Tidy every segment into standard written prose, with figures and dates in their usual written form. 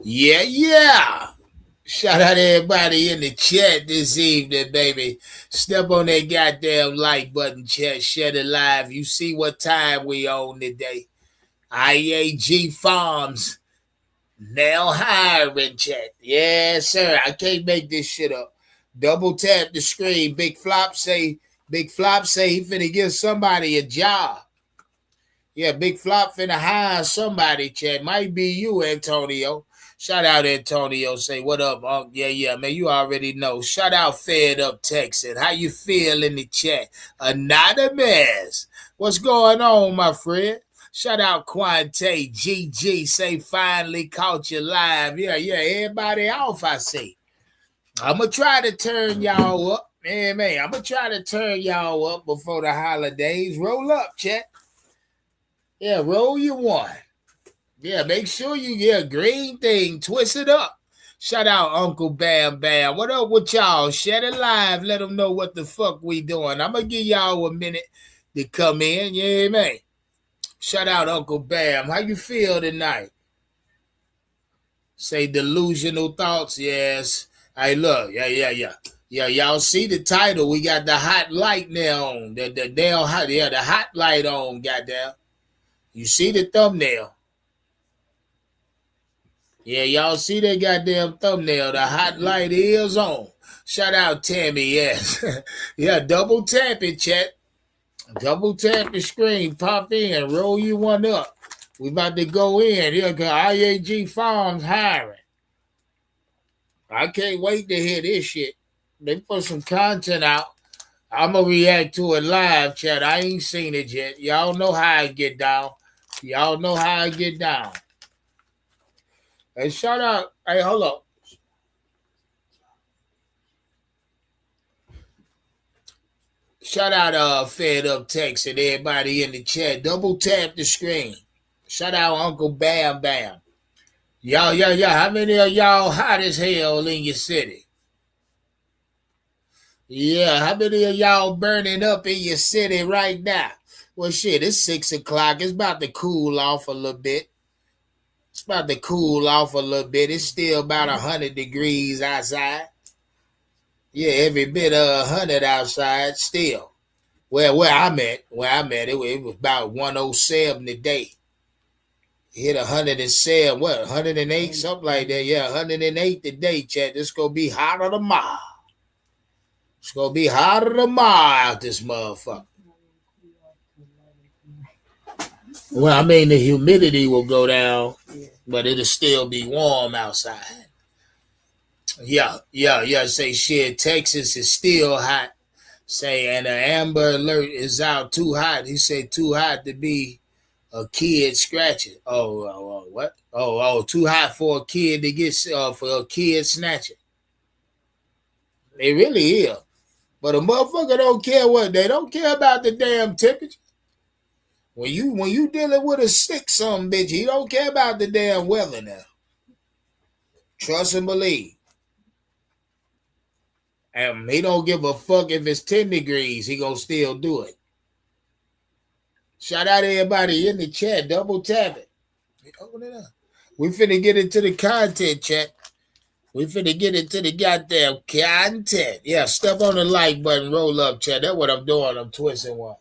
Yeah. Shout out to everybody in the chat this evening, baby. Step on that goddamn like button, chat. Share it live. You see what time we on today. IAG Farms now hiring, chat. Yes, sir. I can't make this shit up. Double tap the screen. Big Flop say he finna give somebody a job. Yeah, Big Flop finna hire somebody, chat. Might be you, Antonio. Shout out Antonio. Say what up, Unc? Yeah, man. You already know. Shout out Fed Up Texan. How you feel in the chat? Anonymous. What's going on, my friend? Shout out Quante GG. Say finally caught you live. Yeah. Everybody off, I see. I'ma try to turn y'all up. Man. I'ma try to turn y'all up before the holidays. Roll up, chat. Yeah, roll you one. Yeah, make sure you get a green thing. Twist it up. Shout out Uncle Bam Bam. What up with y'all? Share it live. Let them know what the fuck we doing. I'm going to give y'all a minute to come in. Yeah, man. Shout out Uncle Bam. How you feel tonight? Say delusional thoughts. Yes. Hey, look. Yeah. Yeah, y'all see the title. We got the hot light now on. The damn hot. Yeah, the hot light on, goddamn. You see the thumbnail. Yeah, y'all see that goddamn thumbnail. The hot light is on. Shout out Tammy, yes. Yeah, double tap it, chat. Double tap the screen. Pop in. Roll you one up. We about to go in. Here go IAG Farms hiring. I can't wait to hear this shit. They put some content out. I'm going to react to it live, chat. I ain't seen it yet. Y'all know how I get down. Y'all know how I get down. Hey, shout out. Hey, hold up. Shout out Fed Up Text and everybody in the chat. Double tap the screen. Shout out Uncle Bam Bam. Y'all. How many of y'all hot as hell in your city? Yeah, how many of y'all burning up in your city right now? Well, shit, it's 6 o'clock. It's about to cool off a little bit. It's still about 100 degrees outside. Yeah, every bit of 100 outside still. Well, where I'm at, it was about 107 today. Hit 107, 108, something like that. Yeah, 108 today, chat. This gonna be hotter tomorrow. It's gonna be hotter tomorrow out this motherfucker. Well, I mean, the humidity will go down, but it'll still be warm outside. Yeah. Say shit, Texas is still hot. Say, and an amber alert is out too hot. He said too hot to be a kid scratching. What? Too hot for a kid to get for a kid snatching. They really is. But a motherfucker don't care what they don't care about the damn temperature. When you dealing with a sick some bitch, he don't care about the damn weather now. Trust and believe. And he don't give a fuck if it's 10 degrees, he gonna still do it. Shout out to everybody in the chat. Double tap it. Open it up. We finna get into the content, chat. We finna get into the goddamn content. Yeah, step on the like button, roll up, chat. That's what I'm doing. I'm twisting one.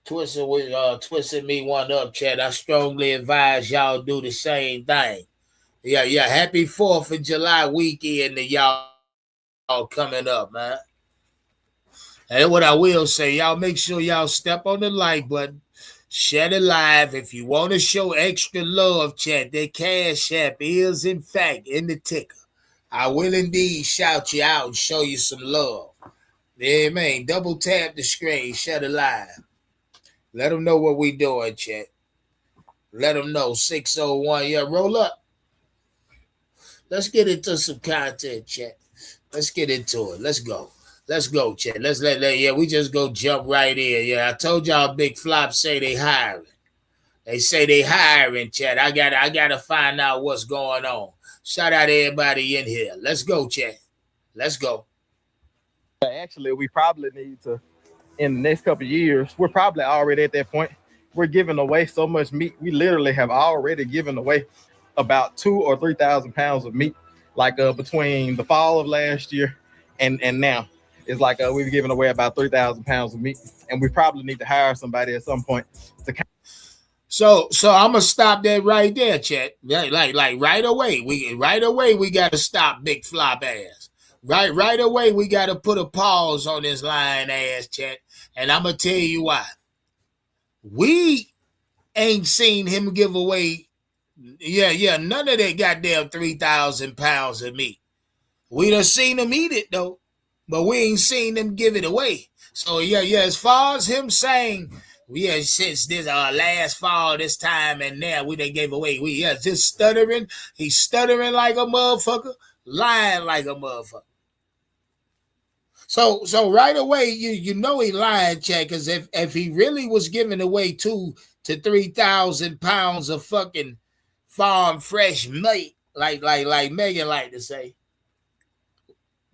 Twisting me one up, chat. I strongly advise y'all do the same thing. Yeah. Happy 4th of July weekend to y'all coming up, man. And what I will say, y'all make sure y'all step on the like button. Share it live. If you want to show extra love, chat, that Cash App is, in fact, in the ticker. I will indeed shout you out and show you some love. Yeah, man. Double tap the screen. Share it live. Let them know what we doing, chat. Let them know. 601. Yeah, roll up. Let's get into some content, chat. Let's get into it. Let's go, chat. We just go jump right in. Yeah, I told y'all Big Flop say they hiring. They say they hiring, chat. I gotta find out what's going on. Shout out to everybody in here. Let's go, chat. Let's go. Actually, we probably need to, in the next couple of years, we're probably already at that point. We're giving away so much meat. We literally have already given away about 2,000 or 3,000 pounds of meat, like between the fall of last year and now. It's like we've given away about 3,000 pounds of meat, and we probably need to hire somebody at some point to. So I'm gonna stop that right there, Chet. Like right away. We gotta stop Big Flop ass. Right away, we gotta put a pause on this lying ass, Chet. And I'm gonna tell you why. We ain't seen him give away. Yeah, none of that goddamn 3,000 pounds of meat. We done seen him eat it though, but we ain't seen him give it away. So yeah, as far as him saying, since this last fall, this time and now we done gave away. Just stuttering. He's stuttering like a motherfucker, lying like a motherfucker. So right away, you know he lying, Chad, because if he really was giving away 2,000 to 3,000 pounds of fucking farm fresh meat, like Megan like to say,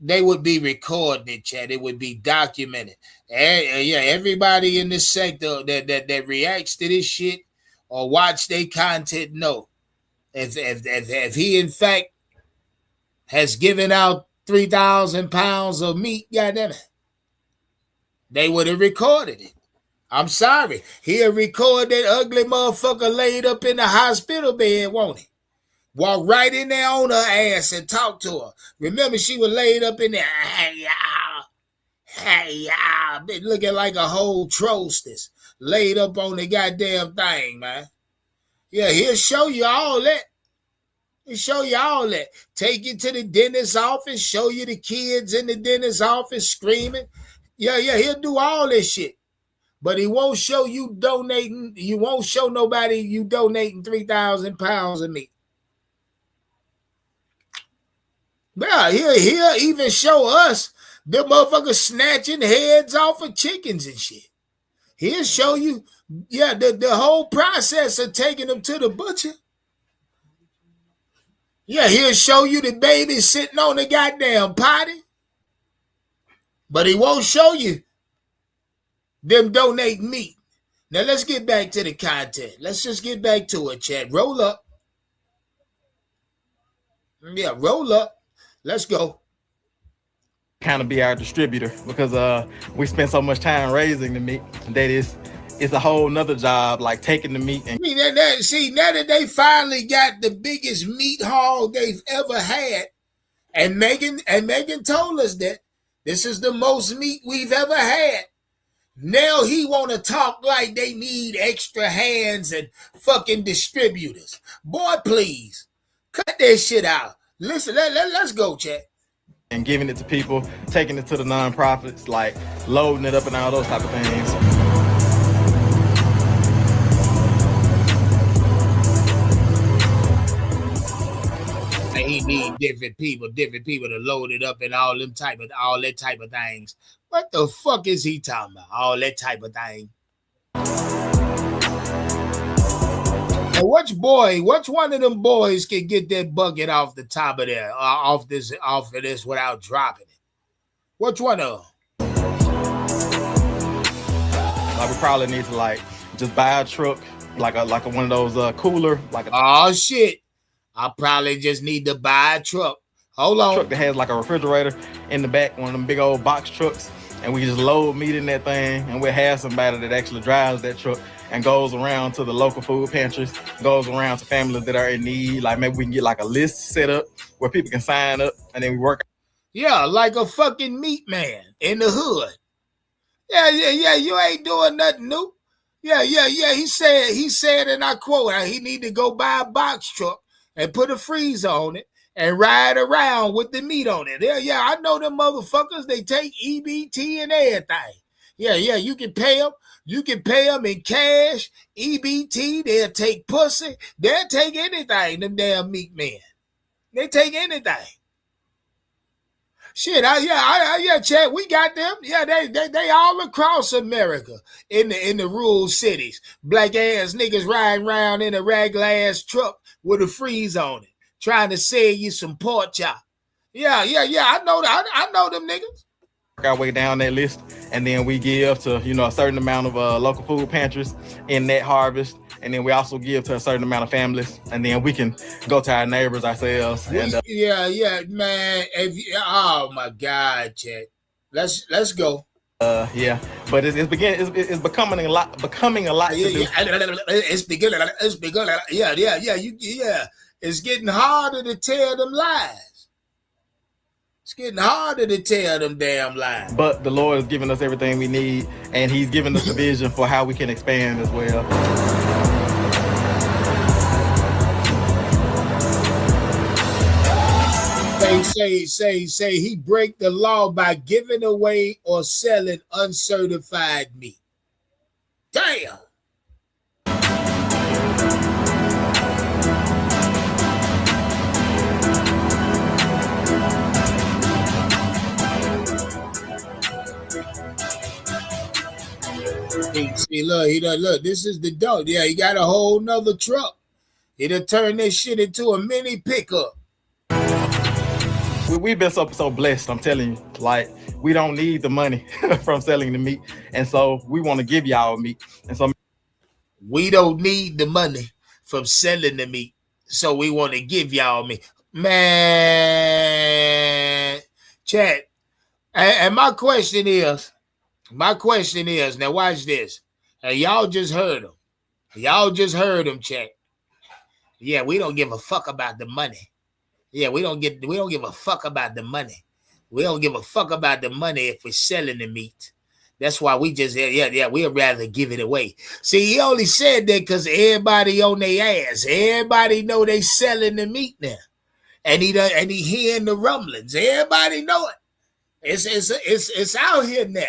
they would be recording it, Chad. It would be documented. Everybody in this sector that reacts to this shit or watch their content know if he in fact has given out 3,000 pounds of meat, goddamn it, they would have recorded it. I'm sorry. He'll record that ugly motherfucker laid up in the hospital bed, won't he? Walk right in there on her ass and talk to her. Remember, she was laid up in there. Hey, y'all. Been looking like a whole trostess. Laid up on the goddamn thing, man. Yeah, he'll show you all that. Take you to the dentist's office, show you the kids in the dentist's office screaming. Yeah, he'll do all this shit. But he won't show you donating. You won't show nobody you donating 3,000 pounds of meat. Yeah, he'll even show us the motherfuckers snatching heads off of chickens and shit. He'll show you, the whole process of taking them to the butcher. Yeah, he'll show you the baby sitting on the goddamn potty. But he won't show you them donating meat. Now let's get back to the content. Let's just get back to it, Chad. Roll up. Yeah, roll up. Let's go. Kind of be our distributor because we spend so much time raising the meat that it's a whole nother job, like taking the meat and now that they finally got the biggest meat haul they've ever had, and Megan told us that this is the most meat we've ever had. Now he want to talk like they need extra hands and fucking distributors. Boy, please cut that shit out. Listen, let's go, Chad. And giving it to people, taking it to the nonprofits, like loading it up and all those type of things. He need different people to load it up and all that type of things. What the fuck is he talking about? All that type of thing. And which one of them boys can get that bucket off the top of there, off of this without dropping it? Which one of them? Like we probably need to just buy a truck, like one of those cooler, oh shit. I probably just need to buy a truck. Hold on. Truck that has like a refrigerator in the back, one of them big old box trucks, and we just load meat in that thing, and we'll have somebody that actually drives that truck and goes around to the local food pantries, goes around to families that are in need. Like maybe we can get like a list set up where people can sign up, and then we work. Yeah, like a fucking meat man in the hood. Yeah, you ain't doing nothing new. Yeah. He said, and I quote, he need to go buy a box truck and put a freezer on it and ride around with the meat on it. Yeah, I know them motherfuckers. They take EBT and everything. Yeah, you can pay them. You can pay them in cash, EBT. They'll take pussy. They'll take anything, them damn meat men. They take anything. Shit, Chad, we got them. Yeah, they all across America in the rural cities. Black ass niggas riding around in a regular ass truck with a freeze on it, trying to sell you some pork chop. Yeah, I know them niggas. our way down that list, and then we give to a certain amount of local food pantries in that harvest, and then we also give to a certain amount of families, and then we can go to our neighbors ourselves. And yeah, man. Oh my God, Chad. Let's go. Yeah, but it's becoming a lot to do. It's beginning. Yeah. It's getting harder to tell them lies. It's getting harder to tell them damn lies. But the Lord has given us everything we need, and He's given us the vision for how we can expand as well. Say he break the law by giving away or selling uncertified meat. Damn. See, look, this is the dope. Yeah, he got a whole nother truck. It'll turn this shit into a mini pickup. We've been so blessed, I'm telling you. Like, we don't need the money from selling the meat. And so we want to give y'all meat. And so we don't need the money from selling the meat. So we want to give y'all meat. Man, chat. And my question is, now watch this. Y'all just heard him. Chat. Yeah, we don't give a fuck about the money. Yeah, we don't give a fuck about the money. We don't give a fuck about the money if we're selling the meat. That's why we just, we'd rather give it away. See, he only said that because everybody on their ass. Everybody know they selling the meat now. And he hearing the rumblings. Everybody know it. It's out here now.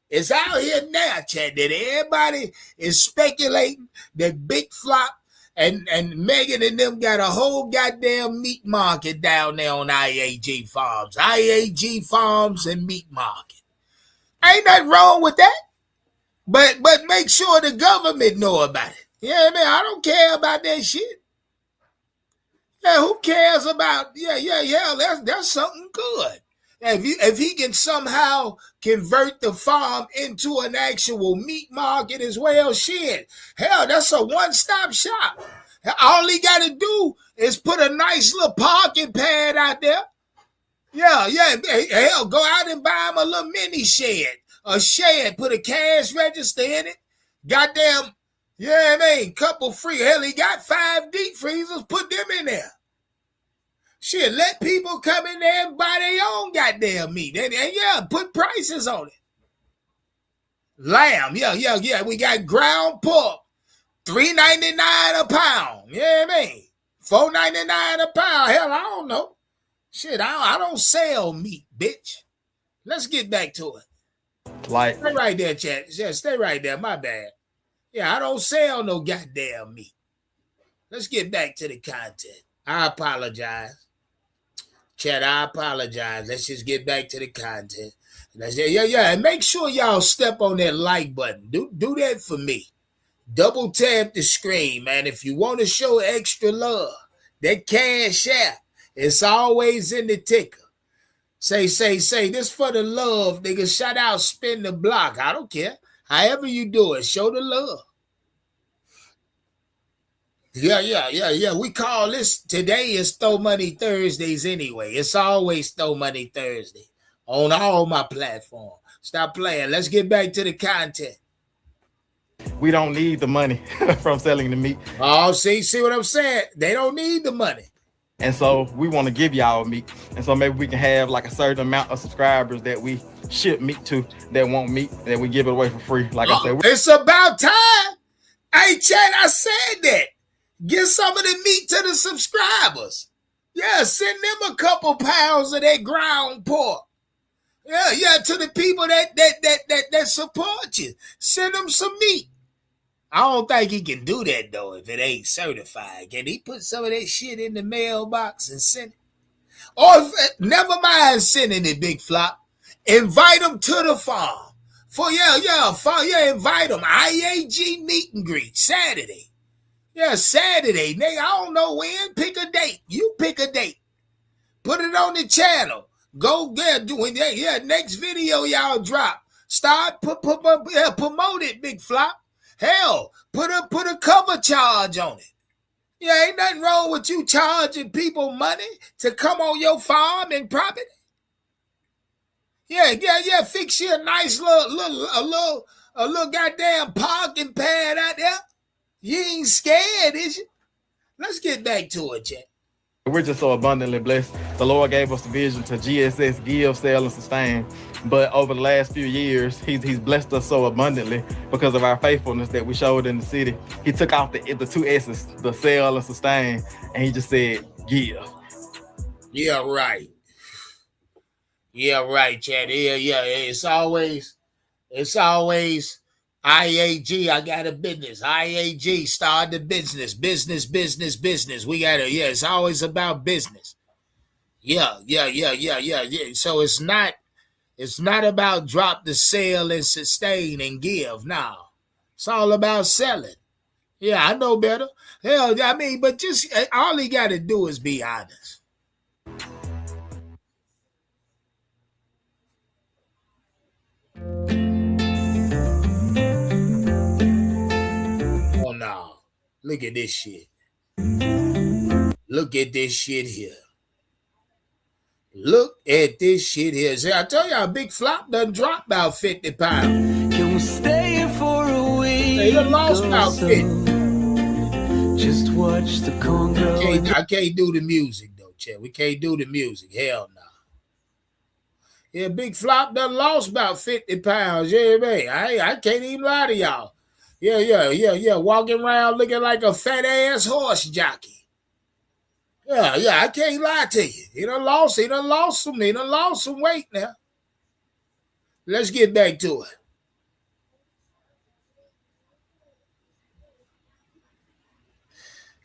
It's out here now, Chad, that everybody is speculating that Big Flop and Megan and them got a whole goddamn meat market down there on IAG Farms. IAG Farms and Meat Market. Ain't nothing wrong with that. But make sure the government know about it. Yeah, man, I don't care about that shit. Yeah, who cares about, that's something good. If he can somehow convert the farm into an actual meat market as well, shit, hell, that's a one-stop shop. All he got to do is put a nice little parking pad out there. Yeah, hell, go out and buy him a little mini shed. A shed, put a cash register in it. Goddamn, couple free. Hell, he got 5 deep freezers, put them in there. Shit, let people come in there and buy their own goddamn meat. And put prices on it. Lamb, we got ground pork, $3.99 a pound. Yeah, $4.99 a pound. Hell, I don't know. Shit, I don't sell meat, bitch. Let's get back to it. Like, stay right there, chat. Yeah, stay right there. My bad. Yeah, I don't sell no goddamn meat. Let's get back to the content. I apologize. Chat, I apologize. Let's just get back to the content. And make sure y'all step on that like button. Do that for me. Double tap the screen, man. If you want to show extra love, that cash app, it's always in the ticker. Say, this for the love, nigga. Shout out, spin the block. I don't care. However you do it, show the love. Yeah. We call this, today is Throw Money Thursdays anyway. It's always Throw Money Thursday on all my platforms. Stop playing. Let's get back to the content. We don't need the money from selling the meat. Oh, see what I'm saying? They don't need the money. And so we want to give y'all meat. And so maybe we can have like a certain amount of subscribers that we ship meat to that want meat, that we give it away for free. Like I said, it's about time. Hey, Chad, I said that. Get some of the meat to the subscribers. Yeah, send them a couple pounds of that ground pork. Yeah, to the people that support you. Send them some meat. I don't think he can do that, though, if it ain't certified. Can he put some of that shit in the mailbox and send it? Or never mind sending it, Big Flop. Invite them to the farm. Invite them. IAG meet and greet Saturday. Yeah, Saturday, nigga. I don't know when. Pick a date. You pick a date. Put it on the channel. Go there doing that. Yeah, next video y'all drop. Start promote it, Big Flop. Hell, put a cover charge on it. Yeah, ain't nothing wrong with you charging people money to come on your farm and property. Yeah. Fix you a nice little goddamn parking pad out there. You ain't scared, is you? Let's get back to it, Jack. We're just so abundantly blessed. The Lord gave us the vision to GSS, give, sell, and sustain. But over the last few years, he's blessed us so abundantly because of our faithfulness that we showed in the city. He took out the two S's, the sell and sustain, and he just said, give. Yeah, right. Yeah, right, Chad. Yeah. It's always IAG. I got a business. IAG, start the business. Business. We got to, it's always about business. Yeah. So it's not about drop the sale and sustain and give. No, it's all about selling. Yeah, I know better. Hell, I mean, but just all he got to do is be honest. Oh no! Look at this shit. Look at this shit here. Look at this shit here. See, I tell y'all, Big Flop done dropped about 50 pounds. Can we stay here for a week? He done lost about 50. Just watch the Congo. I can't do the music though, Chad. We can't do the music. Hell no. Yeah, Big Flop done lost about 50 pounds. Yeah, man. I can't even lie to y'all. Yeah. Walking around looking like a fat ass horse jockey. Yeah, I can't lie to you. He done lost some weight now. Let's get back to it.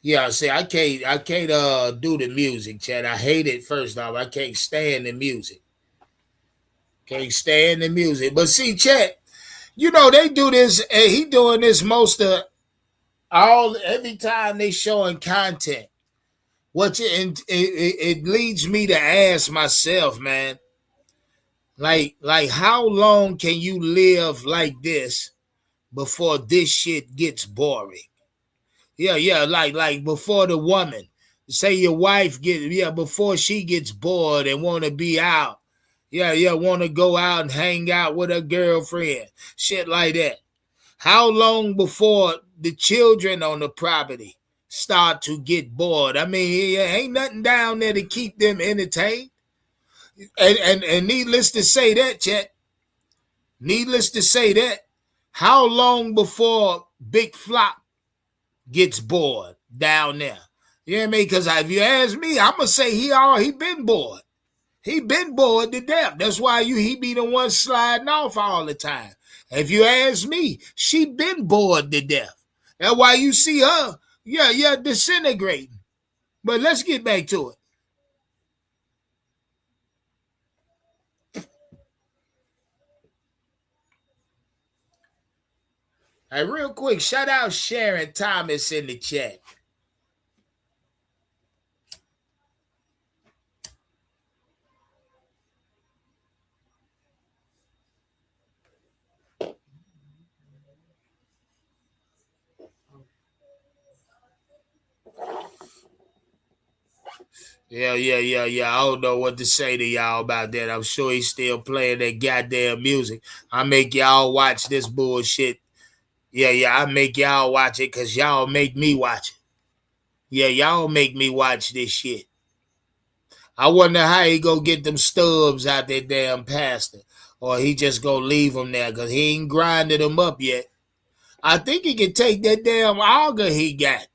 Yeah, see, I can't do the music, Chad. I hate it first off. I can't stand the music. Can't stand the music. But see, Chad, you know, they do this, and he doing this most of every time they showing content. It leads me to ask myself, man, like how long can you live like this before this shit gets boring? Yeah, like before the woman, say your wife before she gets bored and want to be out, want to go out and hang out with her girlfriend, shit like that. How long before the children on the property start to get bored? I mean, ain't nothing down there to keep them entertained. And needless to say that, Chet, how long before Big Flop gets bored down there? You know what I mean? Because if you ask me, I'm going to say he been bored. He been bored to death. That's why he be the one sliding off all the time. If you ask me, she been bored to death. That's why you see her, disintegrating. But let's get back to it. Hey, real quick, shout out Sharon Thomas in the chat. Yeah. I don't know what to say to y'all about that. I'm sure he's still playing that goddamn music. I make y'all watch this bullshit. Yeah, I make y'all watch it because y'all make me watch it. Yeah, y'all make me watch this shit. I wonder how he go get them stubs out that damn pastor. Or he just go leave them there because he ain't grinded them up yet. I think he can take that damn auger he got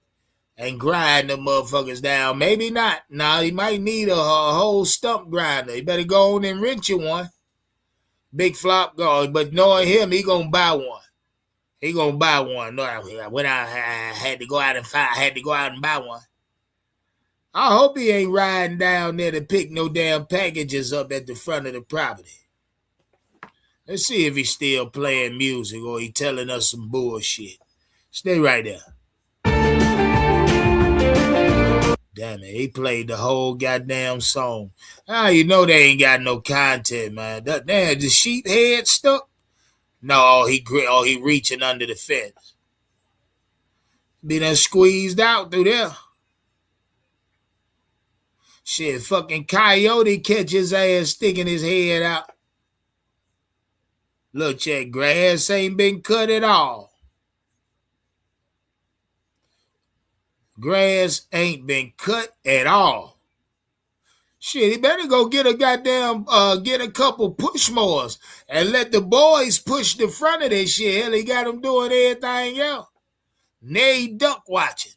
and grind them motherfuckers down. Maybe not. Now, he might need a whole stump grinder. He better go on and rent you one. Big Flop goes. But knowing him, he going to buy one. He going to buy one. No, when I had to go out and buy one. I hope he ain't riding down there to pick no damn packages up at the front of the property. Let's see if he's still playing music or he telling us some bullshit. Stay right there. Damn it, he played the whole goddamn song. Ah, you know they ain't got no content, man. Damn, the sheep head stuck? No, he reaching under the fence. Be done squeezed out through there. Shit, fucking coyote catch his ass sticking his head out. Look, check, grass ain't been cut at all. Grass ain't been cut at all. Shit, he better go get a goddamn, get a couple push mowers and let the boys push the front of this shit. Hell, he got them doing everything else. Now he duck watching.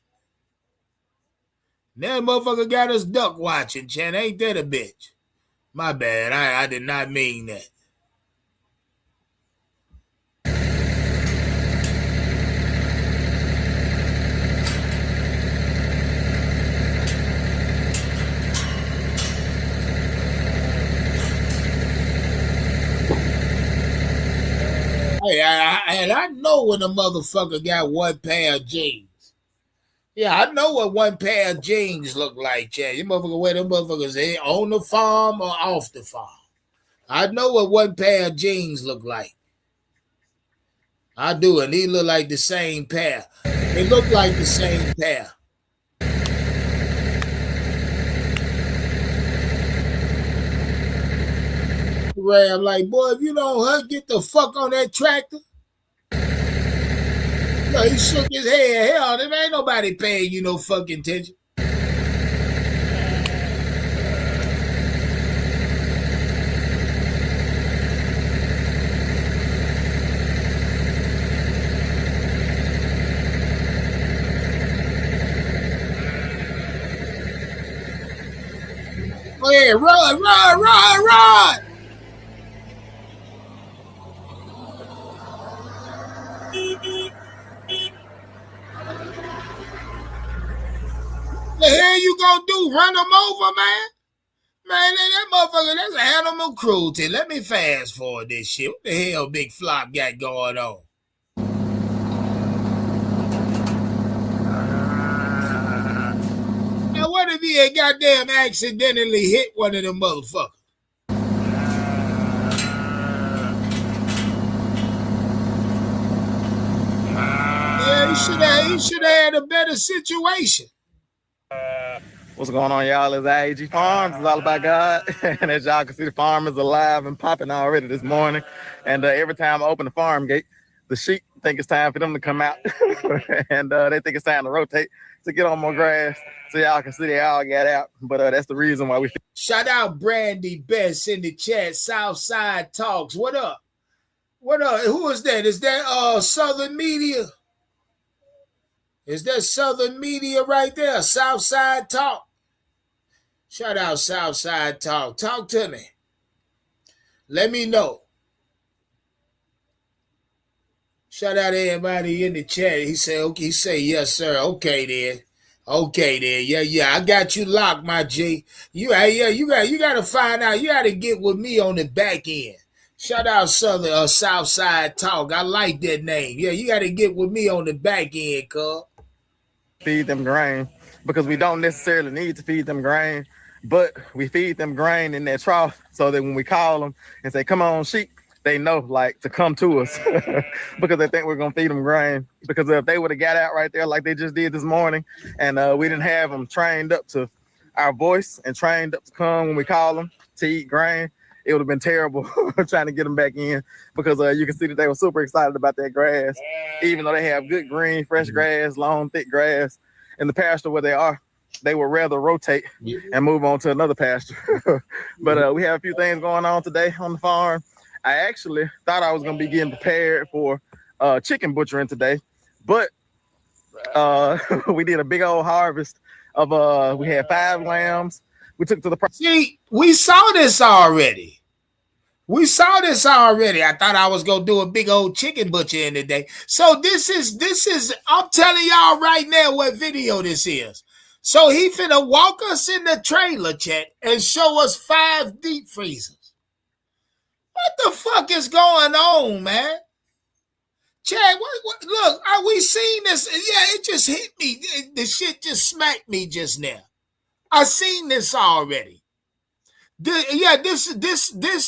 That motherfucker got us duck watching, Chan. Ain't that a bitch? My bad. I did not mean that. Hey, I know when a motherfucker got one pair of jeans. Yeah, I know what one pair of jeans look like, Chad. You motherfucker wear them motherfuckers on the farm or off the farm. I know what one pair of jeans look like. I do, and these look like the same pair. They look like the same pair. I'm like, boy, if you don't get the fuck on that tractor. No, he shook his head. Hell, there ain't nobody paying you no fucking attention. Oh yeah, run! The hell you gonna do? Run them over, man? Man, that motherfucker, that's animal cruelty. Let me fast forward this shit. What the hell Big Flop got going on? Now, what if he had goddamn accidentally hit one of them motherfuckers? Yeah, he should have had a better situation. What's going on, y'all? It's IAG Farms. It's all about God. And as y'all can see, the farm is alive and popping already this morning. And every time I open the farm gate, the sheep think it's time for them to come out. And they think it's time to rotate to get on more grass. So y'all can see they all got out. But that's the reason why we... Shout out Brandy Best in the chat. Southside Talks. What up? What up? Who is that? Is that Southern Media? Is that Southern Media right there? Southside Talk. Shout out Southside Talk. Talk to me. Let me know. Shout out everybody in the chat. He said, okay, he say, yes, sir. Okay, then. Okay, then. Yeah. I got you locked, my G. You gotta find out. You gotta get with me on the back end. Shout out Southside Talk. I like that name. Yeah, you gotta get with me on the back end, cuz. Feed them grain, because we don't necessarily need to feed them grain, but we feed them grain in that trough so that when we call them and say, come on, sheep, they know like to come to us because they think we're gonna feed them grain. Because if they would have got out right there like they just did this morning and we didn't have them trained up to our voice and trained up to come when we call them to eat grain, it would have been terrible trying to get them back in, because you can see that they were super excited about that grass, even though they have good green, fresh grass, long, thick grass in the pasture where they are. They would rather rotate and move on to another pasture. But we have a few things going on today on the farm. I actually thought I was going to be getting prepared for chicken butchering today, but we did a big old harvest of, we had 5 lambs. We took to the... See, we saw this already. I thought I was going to do a big old chicken butcher in the day. So this is, I'm telling y'all right now what video this is. So he finna walk us in the trailer, chat, and show us 5 deep freezers. What the fuck is going on, man? Chad, what look, we seen this? Yeah, it just hit me. The shit just smacked me just now. I seen this already. This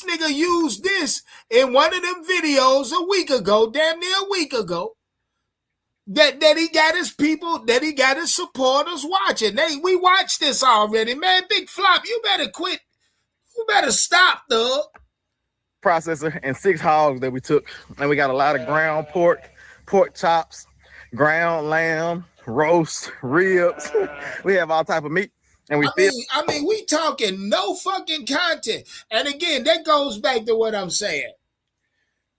nigga used this in one of them videos a week ago, damn near a week ago. That he got his people, that he got his supporters watching. We watched this already, man. Big Flop, you better quit. You better stop, dog. Processor and 6 hogs that we took, and we got a lot of ground pork, pork chops, ground lamb, roast, ribs. We have all type of meat. And I mean, we talking no fucking content. And again, that goes back to what I'm saying.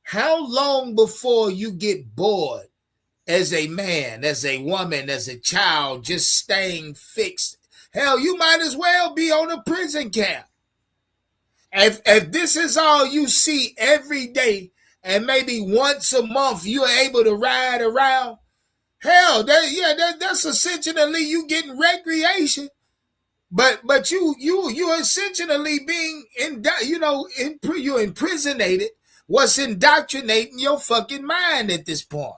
How long before you get bored as a man, as a woman, as a child, just staying fixed? Hell, you might as well be on a prison camp. If this is all you see every day, and maybe once a month you're able to ride around, hell, that's essentially you getting recreation. But you essentially being you're imprisonated. What's indoctrinating your fucking mind at this point?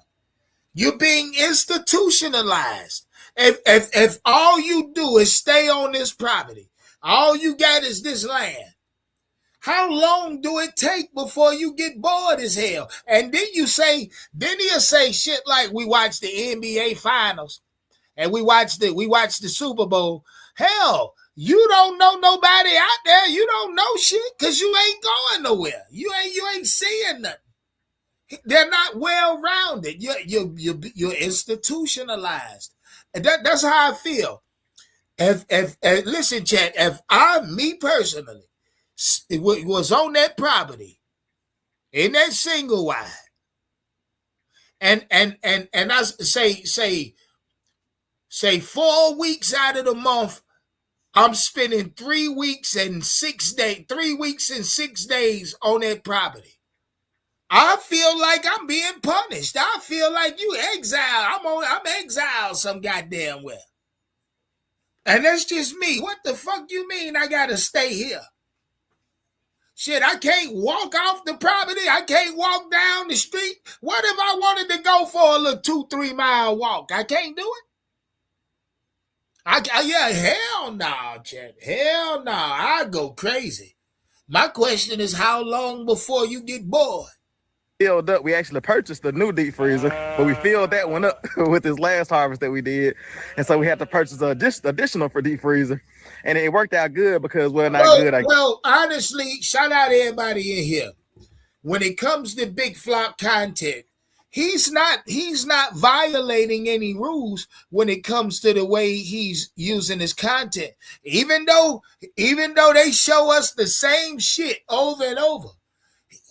You're being institutionalized. If all you do is stay on this property, all you got is this land, how long do it take before you get bored as hell? And then he'll say shit like, we watched the NBA finals and we watched the Super Bowl. Hell, you don't know nobody out there. You don't know shit because you ain't going nowhere. You ain't seeing nothing. They're not well-rounded. You're institutionalized. And that's how I feel. If listen, chat, if me personally, it was on that property in that single wide, and I say 4 weeks out of the month, I'm spending 3 weeks and 6 days, 3 weeks and 6 days on that property. I feel like I'm being punished. I feel like you exiled. I'm exiled some goddamn well. And that's just me. What the fuck you mean I gotta stay here? Shit, I can't walk off the property. I can't walk down the street. What if I wanted to go for a little 2-3 mile walk? I can't do it. Hell no, Chad. Hell no. I go crazy. My question is, how long before you get bored? Filled up. We actually purchased a new deep freezer, but we filled that one up with this last harvest that we did, and so we had to purchase additional for deep freezer, and it worked out good because honestly, shout out to everybody in here. When it comes to Big Flop content, he's not violating any rules when it comes to the way he's using his content. Even though they show us the same shit over and over.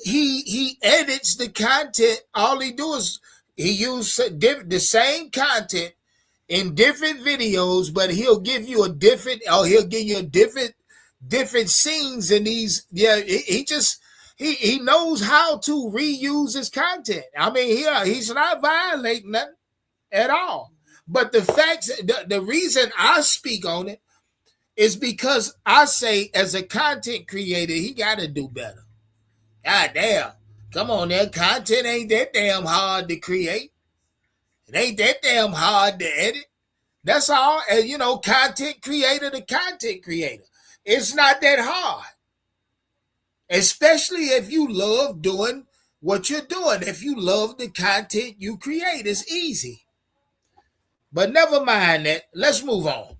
He edits the content. All he do is he use the same content in different videos, but he'll give you different scenes in these. Yeah, he knows how to reuse his content. I mean, he's not violating nothing at all. But the reason I speak on it is because I say, as a content creator, he got to do better. God damn. Come on there. Content ain't that damn hard to create. It ain't that damn hard to edit. That's all. And, content creator to content creator. It's not that hard. Especially if you love doing what you're doing. If you love the content you create, it's easy. But never mind that. Let's move on.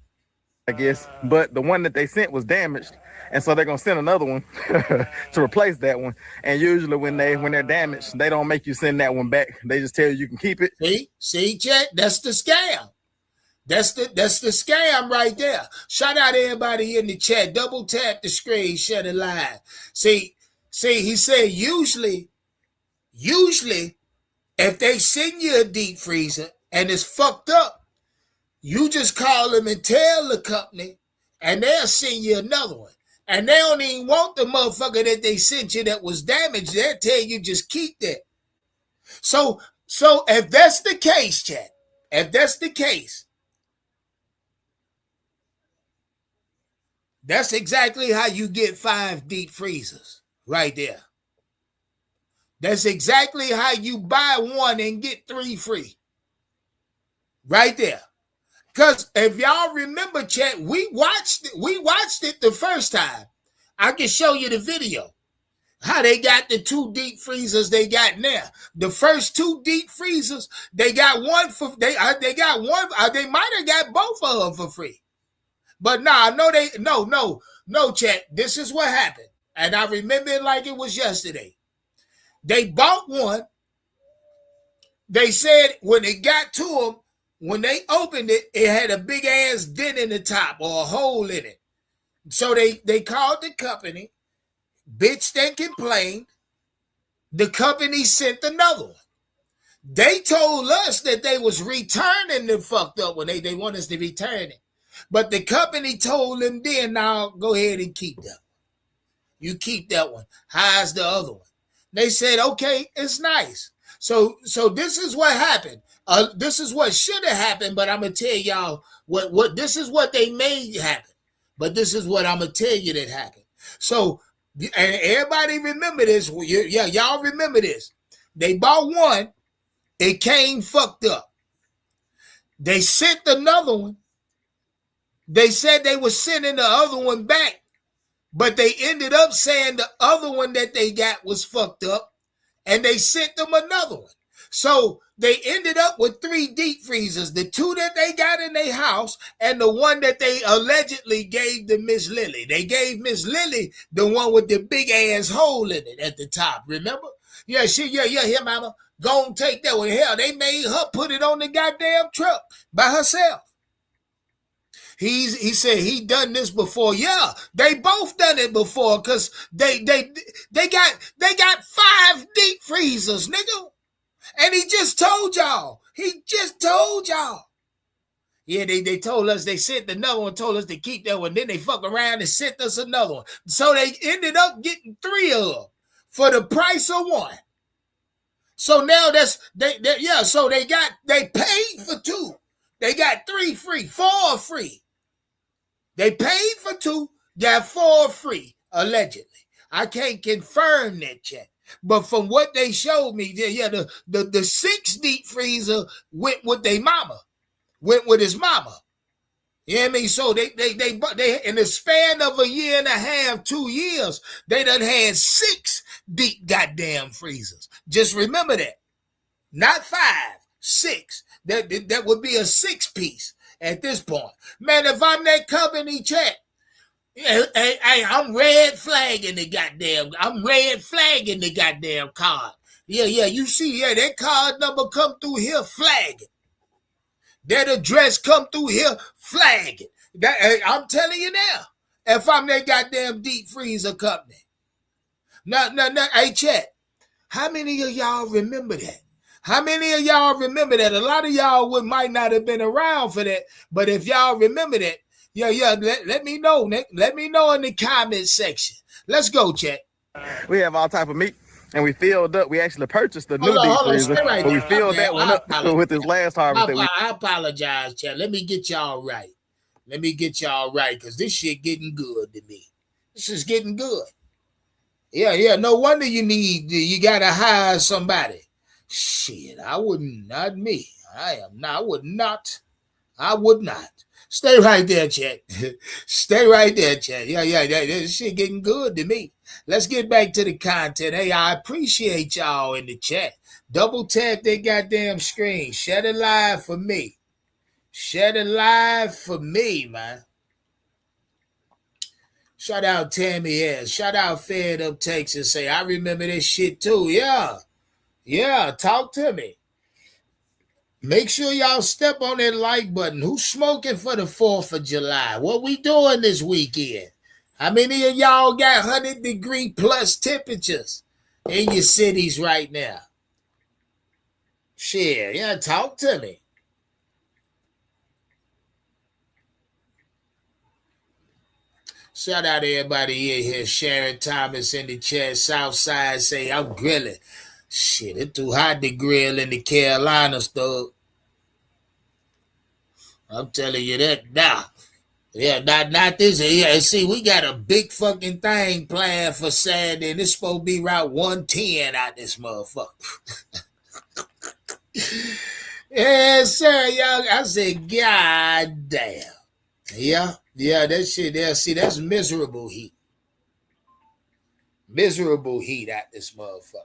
I guess. But the one that they sent was damaged. And so they're gonna send another one to replace that one. And usually when they're damaged, they don't make you send that one back. They just tell you can keep it. See, chat, that's the scam. That's the scam right there. Shout out to everybody in the chat. Double tap the screen, share it live. See, he said usually if they send you a deep freezer and it's fucked up, you just call them and tell the company, and they'll send you another one. And they don't even want the motherfucker that they sent you that was damaged. They'll tell you just keep that. So if that's the case, chat, if that's the case, that's exactly how you get 5 deep freezers right there. That's exactly how you buy one and get 3 free. Right there. Because if y'all remember, chat, we watched it the first time. I can show you the video. How they got the 2 deep freezers they got now. The first 2 deep freezers, they got one for they got one. They might have got both of them for free. But no, chat. This is what happened. And I remember it like it was yesterday. They bought one. They said when it got to them, when they opened it, it had a big ass dent in the top or a hole in it. So they called the company, bitched and complained. The company sent another one. They told us that they was returning the fucked up when they want us to return it. But the company told them then, now go ahead and keep that one. You keep that one. How's the other one? They said, okay, it's nice. So this is what happened. This is what should have happened, but I'm gonna tell y'all what this is what they made happen. But this is what I'm gonna tell you that happened. So, and everybody remember this. Yeah, y'all remember this. They bought one, it came fucked up. They sent another one. They said they were sending the other one back, but they ended up saying the other one that they got was fucked up, and they sent them another one. So they ended up with 3 deep freezers, the 2 that they got in their house and the one that they allegedly gave to Miss Lily. They gave Miss Lily the one with the big ass hole in it at the top, remember? Yeah, here, mama. Go and take that one. Hell, they made her put it on the goddamn truck by herself. He said he done this before. Yeah, they both done it before because they got 5 deep freezers, nigga. And he just told y'all. Yeah, they told us, they sent another one, told us to keep that one. Then they fuck around and sent us another one. So they ended up getting 3 of them for the price of 1. So now so they paid for 2. They got 3 free, 4 free. They paid for 2, got 4 free, allegedly. I can't confirm that yet. But from what they showed me, the 6 deep freezer went with their mama, went with his mama. You know what I mean? So they in the span of a year and a half, 2 years, they done had 6 deep goddamn freezers. Just remember that. Not 5, 6. That would be a 6-piece at this point. Man, if I'm that company, chat, hey, I'm red flagging the goddamn card. Yeah, you see, that card number come through here, flag it. That address come through here, flag it. I'm telling you now, if I'm that goddamn deep freezer company. Now, hey, chat, how many of y'all remember that? How many of y'all remember that? A lot of y'all might not have been around for that, but if y'all remember that, let me know. Let me know in the comment section. Let's go, chat. We have all type of meat, and we filled up. We actually purchased the new deep freezer, but we filled that one up with this last harvest. I apologize, chat. Let me get y'all right. Because this shit getting good to me. This is getting good. Yeah. No wonder you got to hire somebody. Shit, I wouldn't. Not me. I would not. Stay right there, chat. Yeah. This shit getting good to me. Let's get back to the content. Hey, I appreciate y'all in the chat. Double tap that goddamn screen. Share it live for me. Man. Shout out Tammy S. Shout out Fed Up Texas. Say, I remember this shit too. Yeah, talk to me. Make sure y'all step on that like button. Who's smoking for the 4th of July? What we doing this weekend? How many of y'all got 100-degree plus temperatures in your cities right now? Share. Yeah, talk to me. Shout out to everybody in here. Sharon Thomas in the chat. Southside say, I'm grilling. Shit, it's too hot to grill in the Carolinas, though. I'm telling you that now. Yeah, not this. Yeah, see, we got a big fucking thing planned for Saturday, and it's supposed to be Route 110 out this motherfucker. Yes, sir, y'all. I said, God damn. Yeah, that shit there. See, that's miserable heat. Miserable heat at this motherfucker.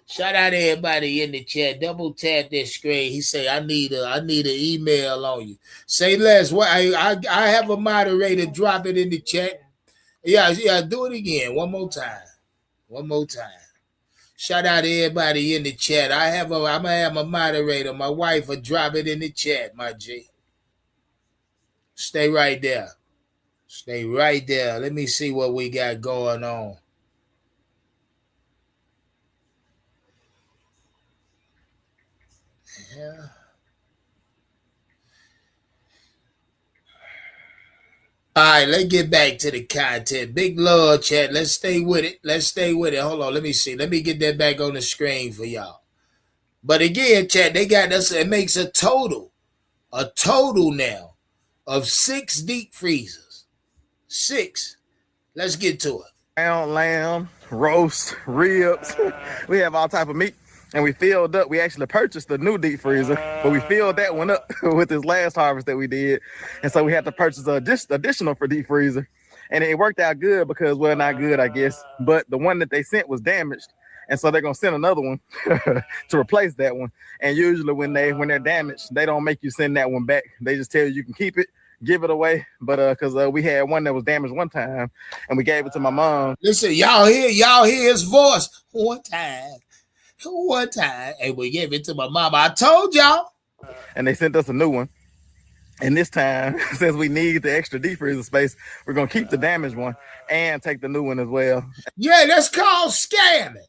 Shout out to everybody in the chat. Double tap that screen. He say, I need an email on you. Say less. What I have a moderator. Drop it in the chat. Yeah, do it again. One more time. One more time. Shout out to everybody in the chat. I'm gonna have a moderator. My wife will drop it in the chat, my G. Stay right there. Stay right there. Let me see what we got going on. Yeah. All right, let's get back to the content. Big love, chat. Let's stay with it. Hold on. Let me see. Let me get that back on the screen for y'all. But again, chat, they got us. It makes a total now of 6 deep freezers. 6. Let's get to it. Lamb, roast, ribs. We have all type of meat. And we filled up. We actually purchased a new deep freezer, but we filled that one up with this last harvest that we did. And so we had to purchase additional for deep freezer. And it worked out good because, well, not good, I guess. But the one that they sent was damaged. And so they're going to send another one to replace that one. And usually when they're damaged, they don't make you send that one back. They just tell you can keep it, give it away. But because we had one that was damaged one time and we gave it to my mom. Listen, y'all hear his voice one time. And we gave it to my mama. I told y'all. And they sent us a new one. And this time, since we need the extra deep freezer space, we're going to keep the damaged one and take the new one as well. Yeah, that's called scamming.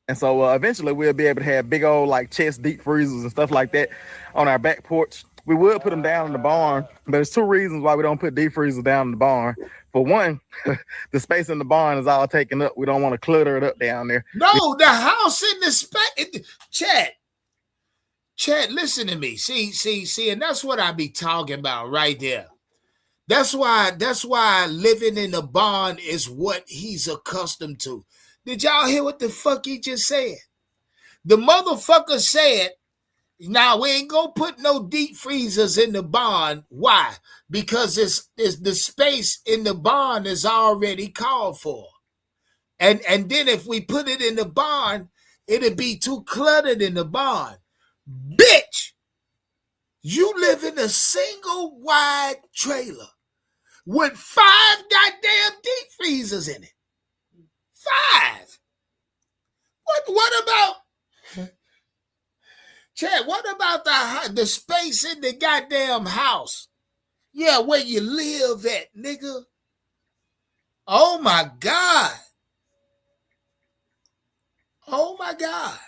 And so eventually we'll be able to have big old like chest deep freezers and stuff like that on our back porch. We would put them down in the barn, but there's 2 reasons why we don't put deep freezers down in the barn. For one, the space in the barn is all taken up. We don't want to clutter it up down there. No, the house in the space. Chat, listen to me. See, and that's what I be talking about right there. That's why living in a barn is what he's accustomed to. Did y'all hear what the fuck he just said? The motherfucker said, now we ain't gonna put no deep freezers in the barn. Why? Because it's the space in the barn is already called for. And then if we put it in the barn, it'd be too cluttered in the barn. Bitch, you live in a single wide trailer with 5 goddamn deep freezers in it. 5. What about, Chad, what about the space in the goddamn house? Yeah, where you live at, nigga. Oh my God. Oh my God.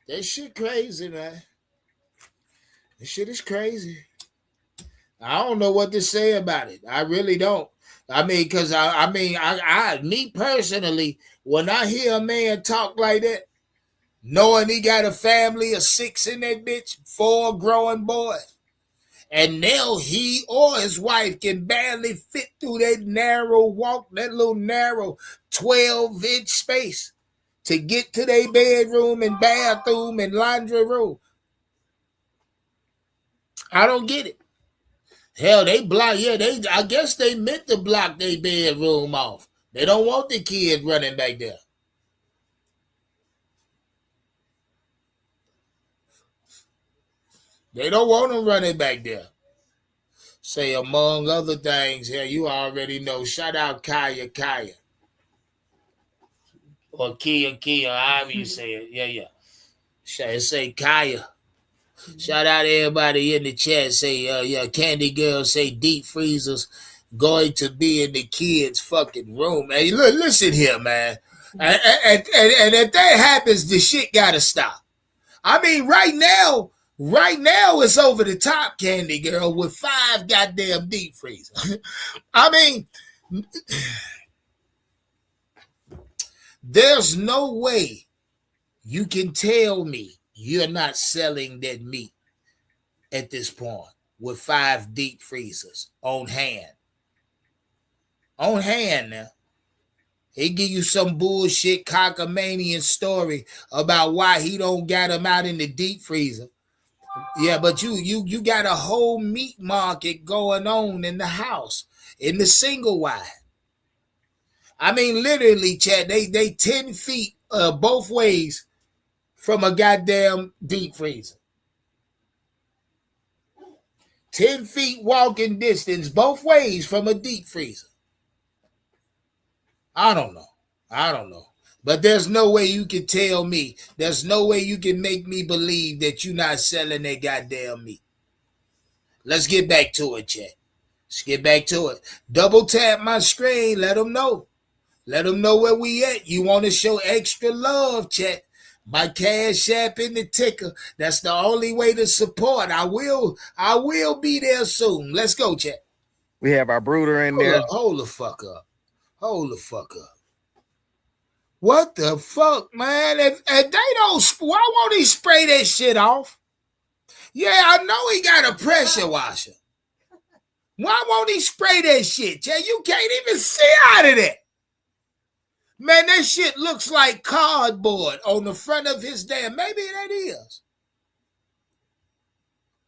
That shit crazy, man. This shit is crazy. I don't know what to say about it. I really don't. I mean, because me personally, when I hear a man talk like that, knowing he got a family of 6 in that bitch, 4 growing boys, and now he or his wife can barely fit through that little narrow 12-inch space to get to their bedroom and bathroom and laundry room. I don't get it. Hell, they block. Yeah, I guess they meant to block their bedroom off. They don't want the kids running back there. They don't want them running back there. Say, among other things, here, you already know. Shout out Kaya. Or Kia, however you say it. Yeah. Say Kaya. Shout out to everybody in the chat. Say, Candy Girl say deep freezers going to be in the kids' fucking room. Hey, look, listen here, man. And if that happens, the shit gotta stop. I mean, right now it's over the top, Candy Girl, with 5 goddamn deep freezers. I mean, there's no way you can tell me you're not selling that meat at this point with 5 deep freezers on hand. On hand now. He give you some bullshit cockamanian story about why he don't got him out in the deep freezer. Yeah, but you got a whole meat market going on in the house, in the single wide. I mean, literally, Chad, they 10 feet both ways from a goddamn deep freezer. 10 feet walking distance both ways from a deep freezer. I don't know. But there's no way you can tell me. There's no way you can make me believe that you're not selling that goddamn meat. Let's get back to it, Chad. Let's get back to it. Double tap my screen. Let them know. Let them know where we at. You want to show extra love, Chad. My Cash App in the ticker. That's the only way to support. I will be there soon. Let's go, Chad. We have our brooder in there. Hold the fuck up. What the fuck, man? If they don't, why won't he spray that shit off? Yeah, I know he got a pressure washer. Why won't he spray that shit, Chad? You can't even see out of that. Man, that shit looks like cardboard on the front of his damn. Maybe that is.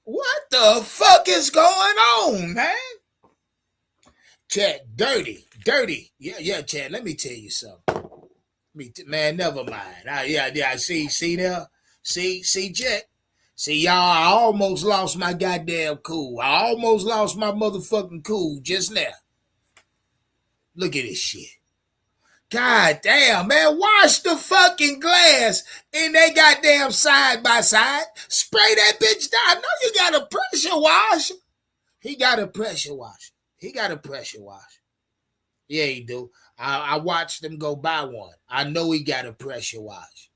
What the fuck is going on, man? Chad, dirty. Yeah, Chad, let me tell you something. Man, never mind. Yeah, see there? See, Chad? See, y'all, I almost lost my goddamn cool. I almost lost my motherfucking cool just now. Look at this shit. God damn, man, wash the fucking glass in that goddamn side by side. Spray that bitch down. I know you got a pressure washer. He got a pressure washer. Yeah, he do. I watched him go buy one. I know he got a pressure washer.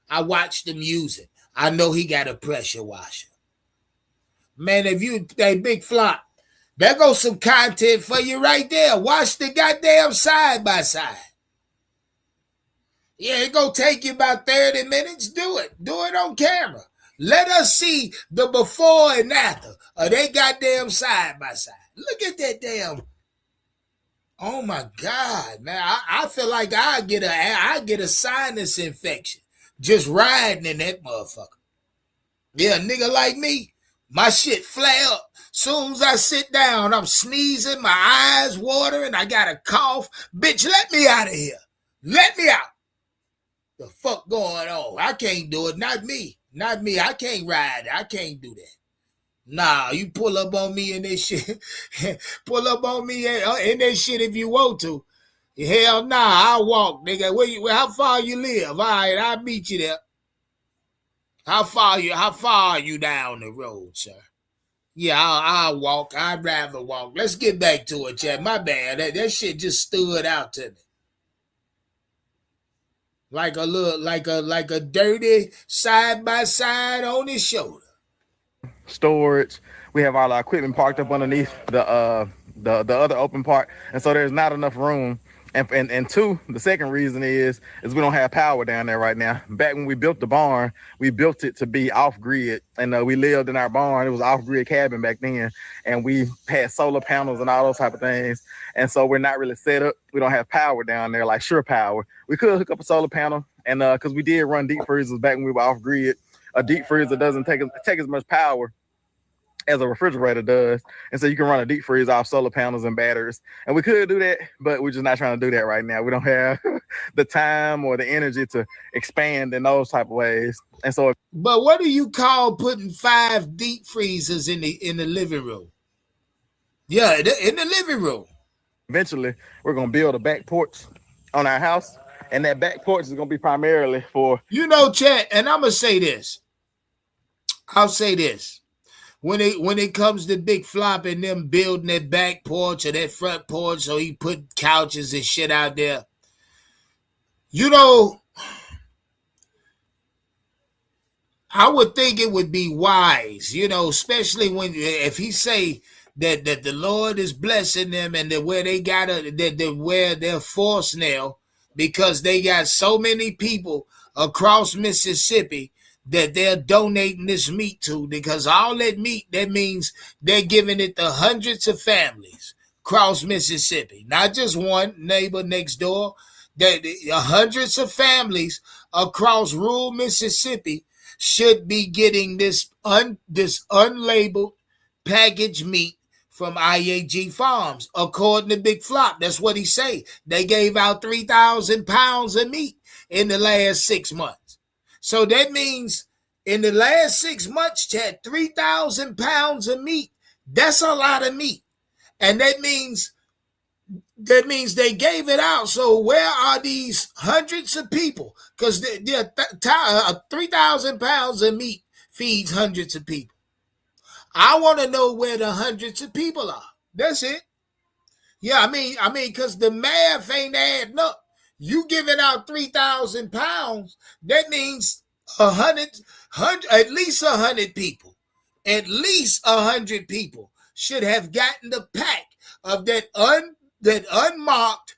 I watched him use it. I know he got a pressure washer. Man, if you, that big flop, there goes some content for you right there. Watch the goddamn side by side. Yeah, it gonna take you about 30 minutes. Do it on camera. Let us see the before and after of they goddamn side by side. Look at that damn. Oh my God, man! I feel like I get a sinus infection just riding in that motherfucker. Yeah, a nigga like me, my shit flare up. Soon as I sit down, I'm sneezing, my eyes watering, I got a cough. Bitch, let me out of here. Let me out. The fuck going on? I can't do it. Not me. I can't ride. I can't do that. Nah, you pull up on me in this shit. Pull up on me in that shit if you want to. Hell nah, I'll walk, nigga. How far you live? All right, I'll meet you there. How far are you down the road, sir? Yeah, I'll walk. I'd rather walk. Let's get back to it, Chad. My bad. That shit just stood out to me. Like a dirty side by side on his shoulder. Storage. We have all our equipment parked up underneath the other open part, and so there's not enough room. And two, the second reason is we don't have power down there right now. Back when we built the barn, we built it to be off grid, and we lived in our barn. It was off grid cabin back then, and we had solar panels and all those type of things. And so we're not really set up. We don't have power down there like Sure Power. We could hook up a solar panel, and because we did run deep freezers back when we were off grid. A deep freezer doesn't take as much power as a refrigerator does, and so you can run a deep freeze off solar panels and batteries, and we could do that, but we're just not trying to do that right now. We don't have the time or the energy to expand in those type of ways. And so, but what do you call putting 5 deep freezers in the living room? Yeah, in the living room. Eventually, we're gonna build a back porch on our house, and that back porch is gonna be primarily for, Chat. And I'm gonna say this. I'll say this. When it comes to Big Flop and them building that back porch or that front porch, so he put couches and shit out there, I would think it would be wise, especially if he say that the Lord is blessing them and that where they where they're forced now because they got so many people across Mississippi that they're donating this meat to, because all that meat, that means they're giving it to hundreds of families across Mississippi, not just one neighbor next door. that hundreds of families across rural Mississippi should be getting this unlabeled packaged meat from IAG Farms, according to Big Flop. That's what he say. They gave out 3,000 pounds of meat in the last 6 months. So that means in the last 6 months, Chad, 3,000 pounds of meat. That's a lot of meat. And that means they gave it out. So where are these hundreds of people? Because 3,000 pounds of meat feeds hundreds of people. I want to know where the hundreds of people are. That's it. Yeah, I mean, because the math ain't adding up. You giving out 3,000 pounds, that means at least 100 people, at least 100 people should have gotten the pack of that unmarked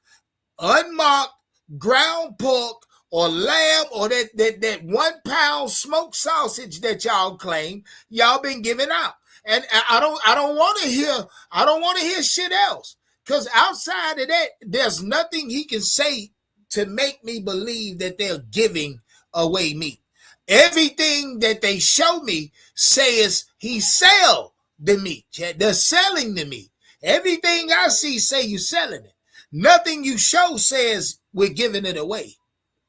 ground pork or lamb or that 1 pound smoked sausage that y'all claim y'all been giving out. And I don't want to hear shit else. Because outside of that, there's nothing he can say to make me believe that they're giving away meat. Everything that they show me says he sell the meat. They're selling the meat. Everything I see say you selling it. Nothing you show says we're giving it away.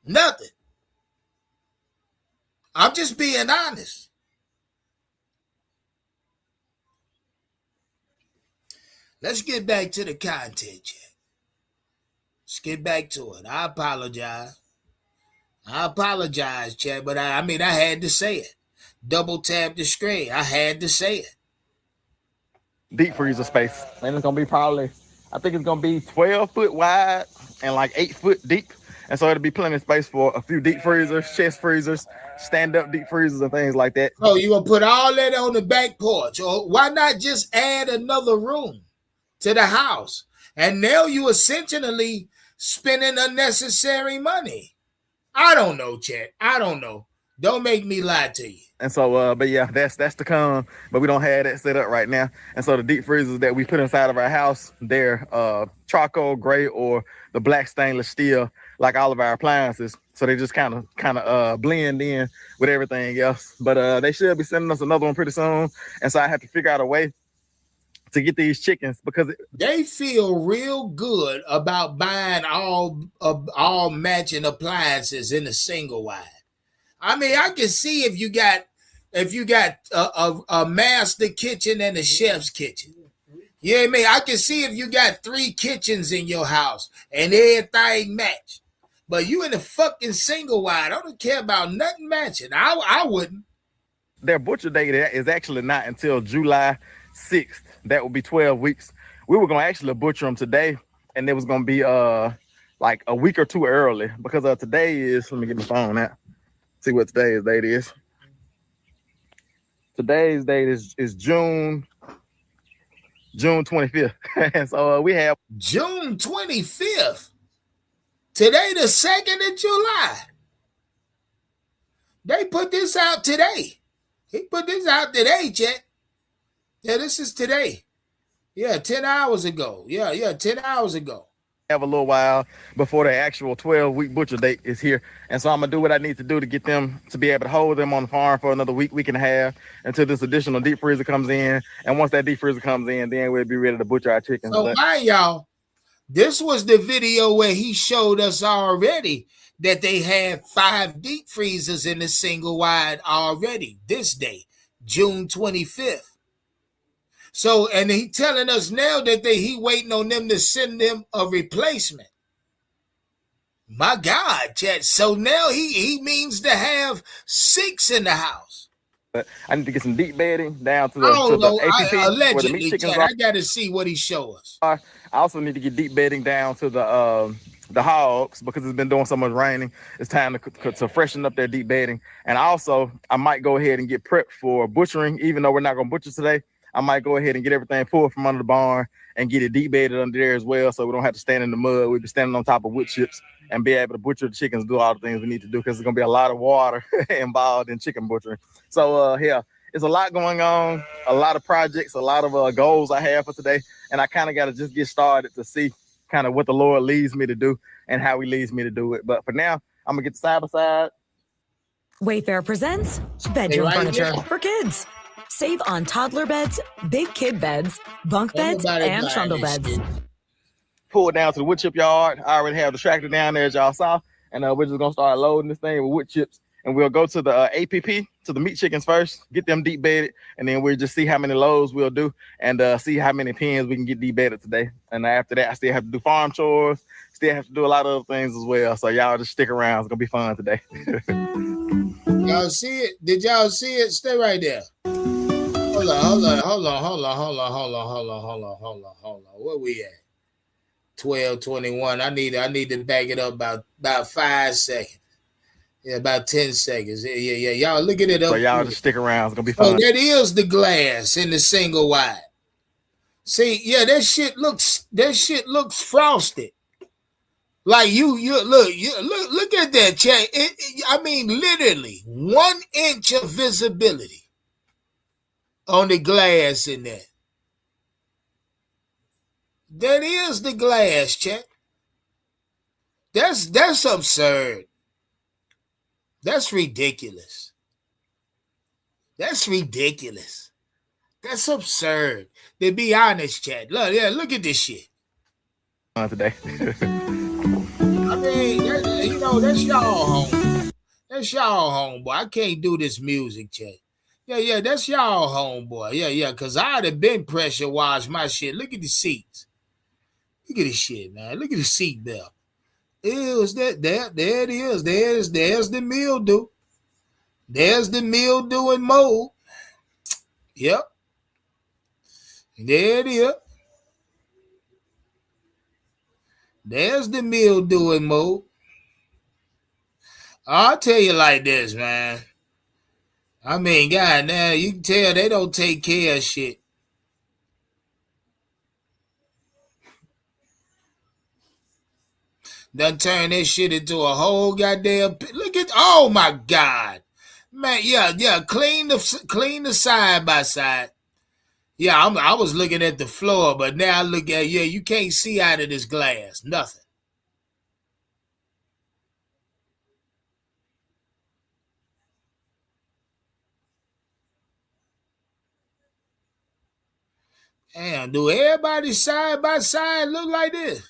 Nothing. I'm just being honest. Let's get back to the content, Chad. Let's get back to it. I apologize, Chad, but I had to say it. Double tap the screen. I had to say it. Deep freezer space. And it's going to be I think it's going to be 12 foot wide and like 8 foot deep. And so it'll be plenty of space for a few deep freezers, chest freezers, stand-up deep freezers and things like that. Oh, you going to put all that on the back porch? Or why not just add another room to the house? And now you essentially spending unnecessary money. I don't know, Chad. I don't know. Don't make me lie to you. And so, but yeah, that's to come. But we don't have that set up right now. And so the deep freezers that we put inside of our house, they're charcoal gray or the black stainless steel, like all of our appliances. So they just kind of blend in with everything else. But they should be sending us another one pretty soon. And so I have to figure out a way to get these chickens because they feel real good about buying all matching appliances in a single wide. I mean, I can see if you got a master kitchen and a chef's kitchen. You know what I mean? I can see if you got 3 kitchens in your house and everything match. But you in a fucking single wide. I don't care about nothing matching. I wouldn't. Their butcher date is actually not until July 6th. That would be 12 weeks. We were going to actually butcher them today, and it was going to be like a week or two early because today is, let me get my phone out, see what today's date is. Today's date is June 25th. And so we have June 25th. Today the 2nd of July. They put this out today. He put this out today, Chet. Yeah, this is today. Yeah, 10 hours ago. Yeah, 10 hours ago. Have a little while before the actual 12-week butcher date is here. And so I'm going to do what I need to do to get them to be able to hold them on the farm for another week and a half until this additional deep freezer comes in. And once that deep freezer comes in, then we'll be ready to butcher our chickens. So mind y'all, this was the video where he showed us already that they had 5 deep freezers in the single wide already this day, June 25th. So, and he telling us now that he waiting on them to send them a replacement. My God, Chet. So now he means to have 6 in the house. But I need to get some deep bedding down to the APP allegedly, where the meat chickens are. I got to see what he show us. I also need to get deep bedding down to the hogs because it's been doing so much raining. It's time to freshen up their deep bedding. And also, I might go ahead and get prepped for butchering, even though we're not going to butcher today. I might go ahead and get everything pulled from under the barn and get it deep bedded under there as well, so we don't have to stand in the mud. We'll be standing on top of wood chips and be able to butcher the chickens, do all the things we need to do because there's going to be a lot of water involved in chicken butchering. So, yeah, it's a lot going on, a lot of projects, a lot of goals I have for today, and I kind of got to just get started to see kind of what the Lord leads me to do. and how he leads me to do it. But for now, I'm gonna get the side by side. Wayfair presents bedroom furniture for kids. Save on toddler beds, big kid beds, bunk beds, and trundle beds. Pull it down to the wood chip yard. I already have the tractor down there, as y'all saw, and we're just gonna start loading this thing with wood chips. And we'll go to the APP, to the meat chickens first, get them deep bedded, and then we'll just see how many loads we'll do and see how many pens we can get deep bedded today. And after that, I still have to do farm chores, still have to do a lot of other things as well. So y'all just stick around. It's gonna be fun today. Y'all see it? Did y'all see it? Stay right there. Hold on. Where we at? 12:21. I need to back it up about 5 seconds. Yeah, about 10 seconds. Yeah. Y'all look at it up. So y'all just stick around. It's gonna be fun. Oh, that is the glass in the single wide. See, yeah, that shit looks frosted. Like you look at that, chat. I mean, literally 1 inch of visibility on the glass in there. That is the glass, chat. That's absurd. That's ridiculous. That's absurd. To be honest, chat. Look at this shit. Today. I mean, that's y'all home. That's y'all home, boy. I can't do this music, chat. Yeah, that's y'all home, boy. Yeah, because I'd have been pressure washed my shit. Look at the seats. Look at this shit, man. Look at the seat belt. Is that there it is. There's the mildew. There's the mildew and mold. Yep. There it is. There's the mildew and mold. I'll tell you like this, man. I mean, God, now you can tell they don't take care of shit. Done turn this shit into a whole goddamn. Look at, oh my God, man. Yeah. Clean the side by side. Yeah, I was looking at the floor, but now I look at, you can't see out of this glass. Nothing. Damn, do everybody side by side look like this?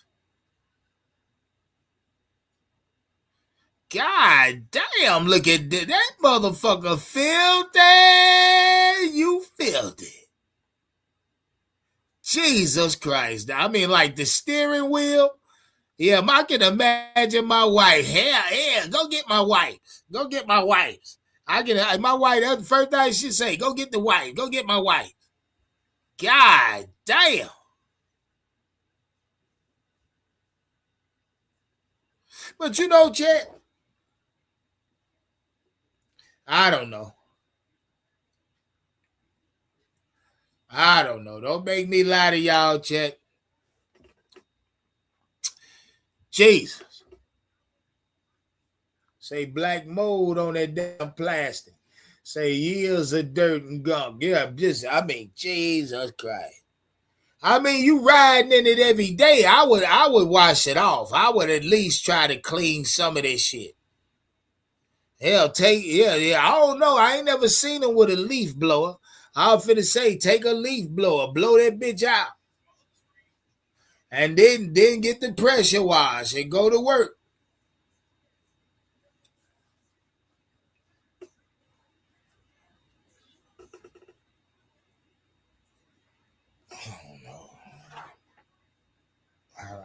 God damn, look at that motherfucker filthy. You filthy. Jesus Christ. I mean, like the steering wheel. Yeah, I can imagine my wife. Yeah, go get my wipes. Go get my wipes. My wife, that's the first thing she say, go get the wife. Go get my wife. God damn. But you know, Chet, I don't know. Don't make me lie to y'all, Chet. Jesus. Say black mold on that damn plastic. Say years of dirt and gunk. Yeah, Jesus Christ. I mean, you riding in it every day. I would wash it off. I would at least try to clean some of this shit. Hell, I don't know. I ain't never seen them with a leaf blower. I was finna say, take a leaf blower, blow that bitch out. And then get the pressure wash and go to work.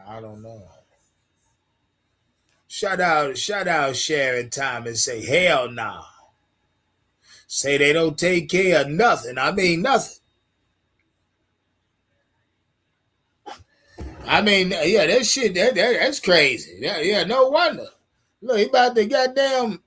I don't know. Shout out Sharon Time and say, hell nah. Say they don't take care of nothing. I mean, nothing. I mean, yeah, that shit, that's crazy. Yeah, no wonder. Look, he about to goddamn.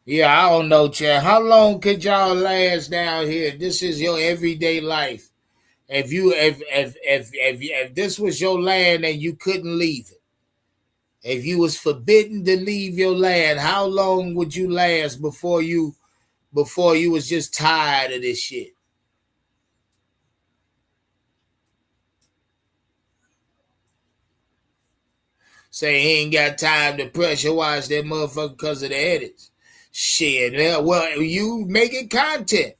Yeah, I don't know, Chad. How long could y'all last down here? This is your everyday life. If this was your land and you couldn't leave it, if you was forbidden to leave your land, how long would you last before you was just tired of this shit? Say he ain't got time to pressure wash that motherfucker because of the edits. Shit, well, you making content.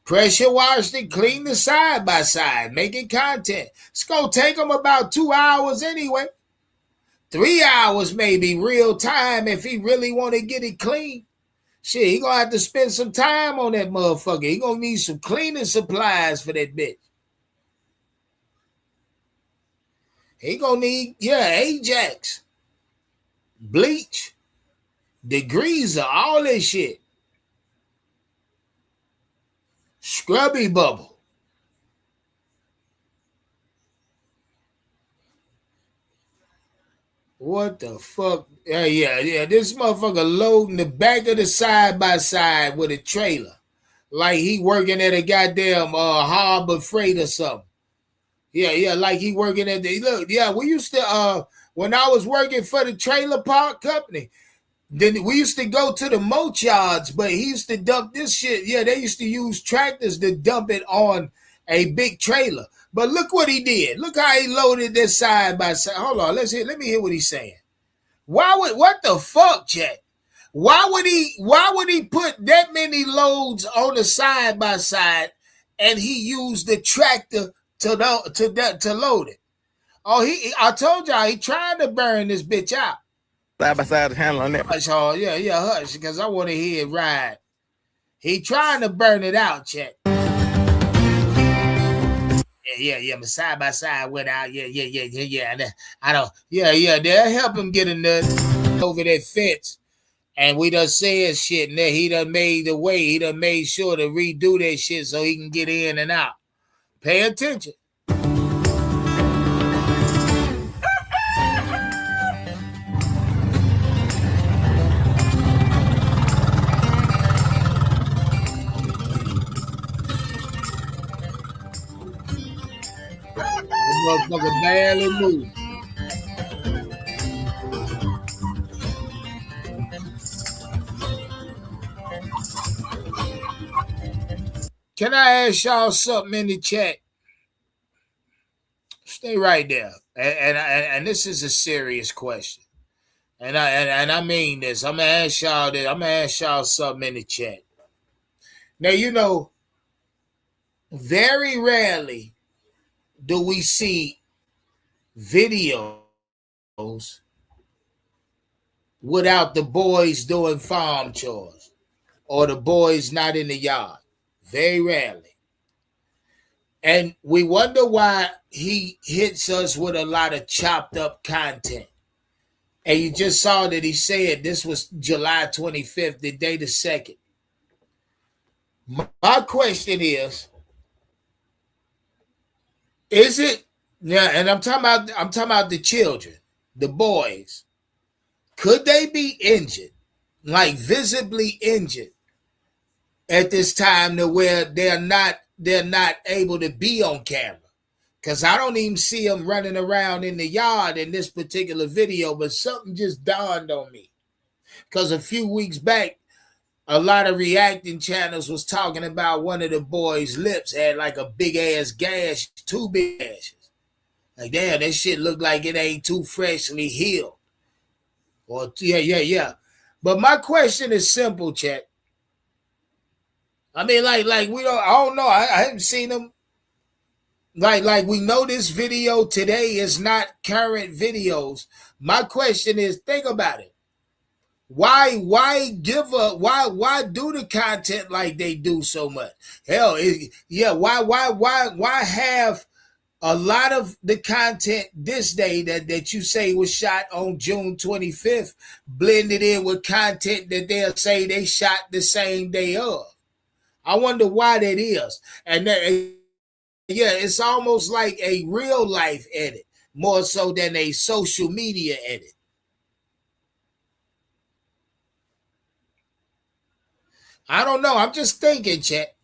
Pressure wash and clean the side by side, making content. It's going to take them about 2 hours anyway. 3 hours maybe real time if he really want to get it clean. Shit, he going to have to spend some time on that motherfucker. He going to need some cleaning supplies for that bitch. He going to need, Ajax, bleach, degreaser, all that shit. Scrubby bubble. What the fuck? Yeah. This motherfucker loading the back of the side by side with a trailer. Like he working at a goddamn Harbor Freight or something. Yeah, like he working at the we used to when I was working for the trailer park company, then we used to go to the mulch yards, but he used to dump this shit. Yeah, they used to use tractors to dump it on a big trailer. But look what he did. Look how he loaded this side by side. Hold on, let me hear what he's saying. What the fuck, Jack? Why would he put that many loads on the side by side and he used the tractor to load it? Oh, I told y'all he trying to burn this bitch out. Side by side handle on that. Hush, hush, because I want to hear it ride. He trying to burn it out, Jack. Yeah, my side by side went out. Yeah. I don't. Yeah. They'll help him get a nut over that fence. And we done said shit, and then he done made the way. He done made sure to redo that shit so he can get in and out. Pay attention. Motherfucker barely move. Can I ask y'all something in the chat? Stay right there. And this is a serious question. And I mean this. I'm gonna ask y'all something in the chat. Now, very rarely do we see videos without the boys doing farm chores or the boys not in the yard. Very rarely. And we wonder why he hits us with a lot of chopped up content. And you just saw that he said this was July 25th, the day the 2nd. My question is it, and I'm talking about the children, the boys, could they be injured, like visibly injured at this time to where they're not able to be on camera? Because I don't even see them running around in the yard in this particular video, but something just dawned on me. Because a few weeks back, a lot of reacting channels was talking about one of the boys' lips had like a big ass gash, 2 big gashes. Like, damn, that shit looked like it ain't too freshly healed. Or yeah. But my question is simple, chat. I mean, like I don't know. I haven't seen them. Like we know this video today is not current videos. My question is, think about it. Why do the content like they do so much? Hell, why have a lot of the content this day that you say was shot on June 25th blended in with content that they'll say they shot the same day of? I wonder why that is. And it's almost like a real life edit, more so than a social media edit. I don't know. I'm just thinking, chat.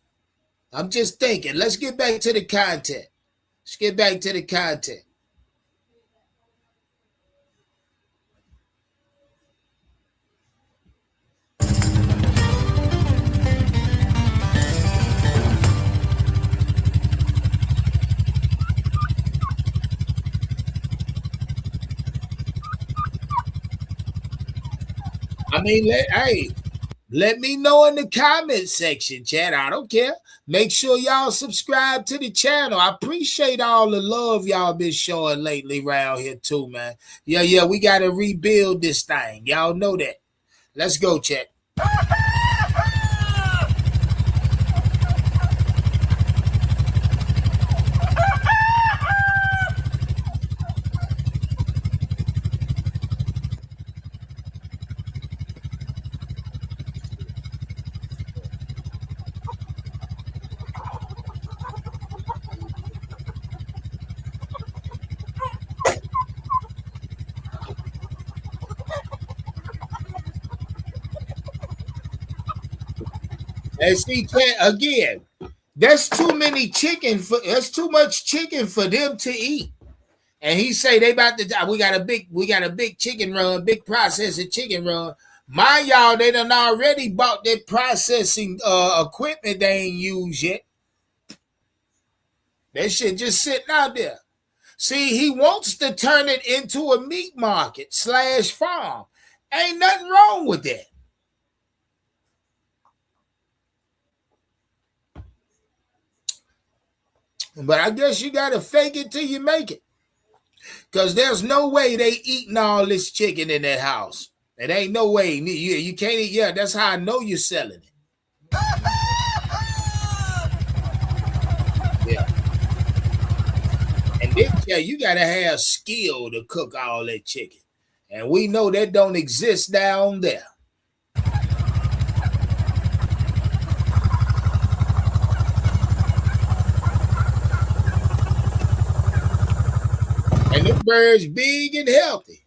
I'm just thinking. Let's get back to the content. I mean, let me know in the comment section, chat. I don't care. Make sure y'all subscribe to the channel. I appreciate all the love y'all been showing lately around here too, man. Yeah, we got to rebuild this thing. Y'all know that. Let's go, chat. And see, again, that's too many chicken that's too much chicken for them to eat. And he say they about to we got a big chicken run, big processing chicken run. Mind y'all, they done already bought that processing equipment they ain't used yet. That shit just sitting out there. See, he wants to turn it into a meat market / farm. Ain't nothing wrong with that. But I guess you got to fake it till you make it. Because there's no way they eating all this chicken in that house. It ain't no way. You can't eat. Yeah, that's how I know you're selling it. Yeah. And then you got to have skill to cook all that chicken. And we know that don't exist down there. And the bird's big and healthy.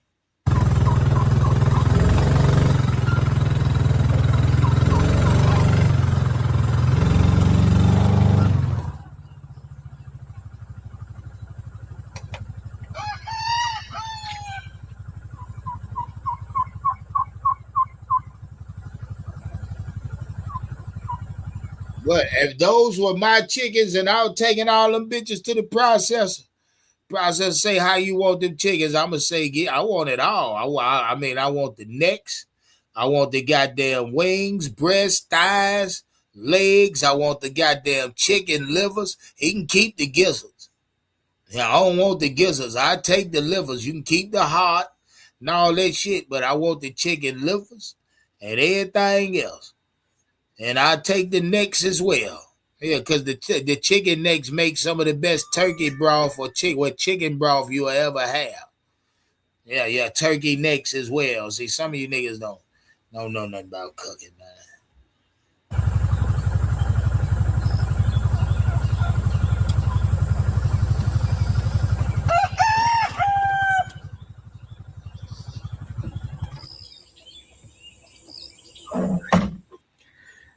But if those were my chickens and I was taking all them bitches to the processor say how you want them chickens, I'm gonna say I want it all. I mean, I want the necks, I want the goddamn wings, breasts, thighs, legs, I want the goddamn chicken livers. He can keep the gizzards. Yeah, I don't want the gizzards. I take the livers. You can keep the heart and all that shit, but I want the chicken livers and everything else. And I take the necks as well. Yeah, because the chicken necks make some of the best turkey broth or chicken broth you'll ever have. Yeah, turkey necks as well. See, some of you niggas don't know nothing about cooking, man.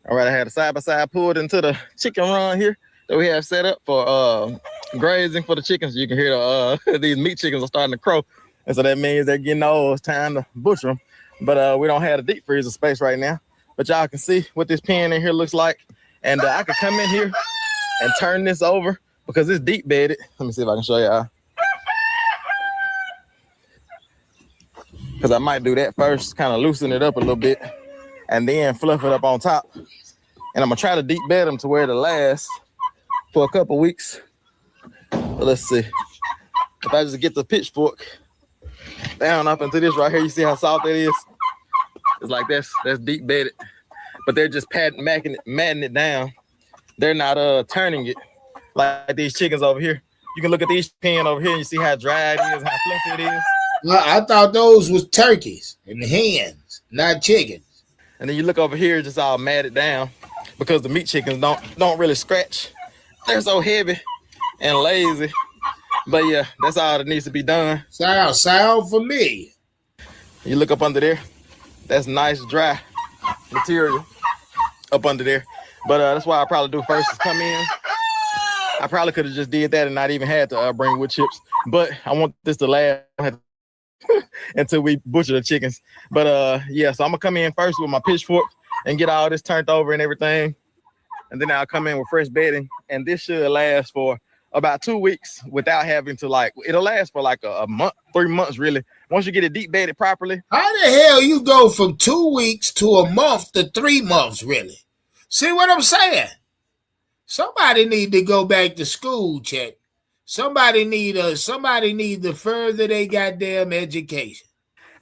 All right, I had a side-by-side pulled into the chicken run here that we have set up for grazing for the chickens. You can hear these meat chickens are starting to crow. And so that means they're getting old. It's time to butcher them. But we don't have a deep freezer space right now. But y'all can see what this pen in here looks like. And I could come in here and turn this over because it's deep bedded. Let me see if I can show y'all. Because I might do that first, kind of loosen it up a little bit and then fluff it up on top. And I'm gonna try to deep bed them to where it'll last for a couple weeks. But let's see. If I just get the pitchfork down up into this right here, you see how soft that is? It's like that's deep bedded. But they're just matting it down. They're not turning it like these chickens over here. You can look at these pen over here and you see how dry it is, how fluffy it is. Well, I thought those was turkeys and hens, not chickens. And then you look over here, just all matted down because the meat chickens don't really scratch. They're so heavy and lazy. But yeah, that's all that needs to be done. Sound familiar. You look up under there, that's nice dry material up under there. But that's why I probably do first is come in. I probably could have just did that and not even had to bring wood chips. But I want this to last until we butcher the chickens. But yeah, so I'm gonna come in first with my pitchfork and get all this turned over and everything. And then I'll come in with fresh bedding. And this should last for about 2 weeks without having to, like, it'll last for like a month, 3 months really. Once you get it deep bedded properly. How the hell you go from 2 weeks to a month to 3 months, really? See what I'm saying? Somebody need to go back to school, Chet. Somebody need to further their goddamn education.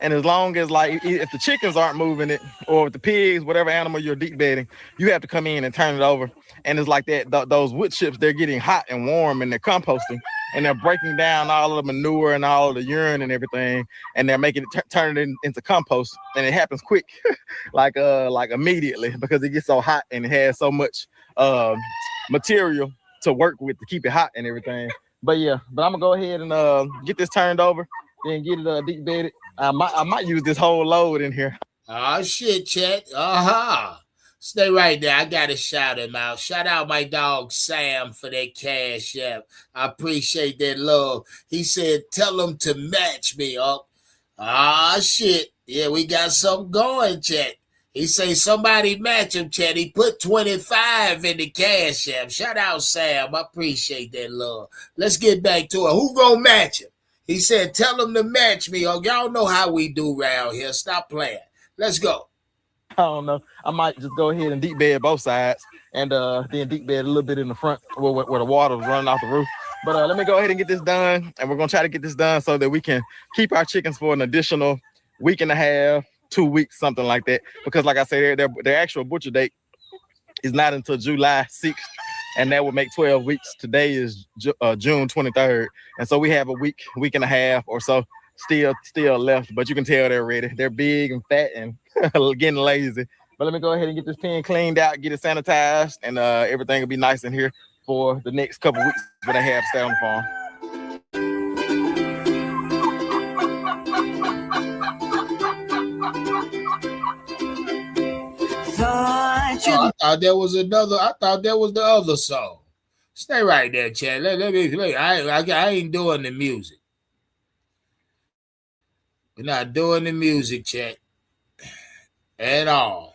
And as long as, like, if the chickens aren't moving it, or if the pigs, whatever animal you're deep bedding, you have to come in and turn it over. And it's like that, those wood chips, they're getting hot and warm and they're composting and they're breaking down all of the manure and all of the urine and everything. And they're making it, turning it into compost. And it happens quick, like immediately, because it gets so hot and it has so much material to work with to keep it hot and everything. But yeah, but I'm gonna go ahead and get this turned over, then get it deep bedded. I might use this whole load in here. Oh shit, Chet. Stay right there. I gotta shout him out. Shout out my dog Sam for that cash app. I appreciate that love. He said, tell him to match me up. Shit. Yeah, we got something going, Chet. He say somebody match him, Chet. He put 25 in the cash app. Shout out Sam. I appreciate that love. Let's get back to it. Who gonna match him? He said, tell him to match me. Oh, y'all know how we do around here. Stop playing. Let's go. I don't know. I might just go ahead and deep bed both sides and then deep bed a little bit in the front where the water was running off the roof. But let me go ahead and get this done. And we're going to try to get this done so that we can keep our chickens for an additional week and a half, 2 weeks, something like that. Because like I said, their actual butcher date is not until July 6th. And that would make 12 weeks. Today is June 23rd. And so we have a week and a half or so still left. But you can tell they're ready. They're big and fat and getting lazy. But let me go ahead and get this pen cleaned out, get it sanitized, and everything will be nice in here for the next couple weeks when I have to stay on the farm. I thought there was the other song. Stay right there, Chad. Let me play. I ain't doing the music. We're not doing the music, Chad, at all.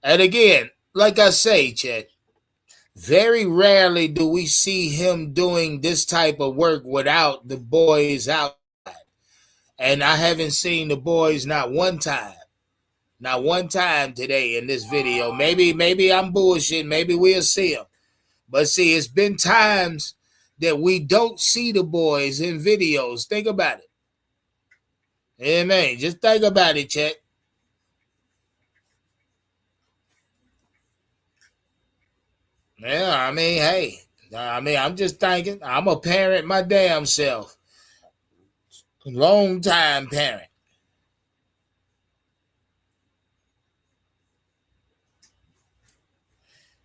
And again, like I say, Chad, very rarely do we see him doing this type of work without the boys outside. And I haven't seen the boys not one time. Not one time today in this video. Maybe I'm bullshitting. Maybe we'll see them. But see, it's been times that we don't see the boys in videos. Think about it. Amen. Just think about it, Chet. Yeah, I'm just thinking. I'm a parent my damn self. Long time parent.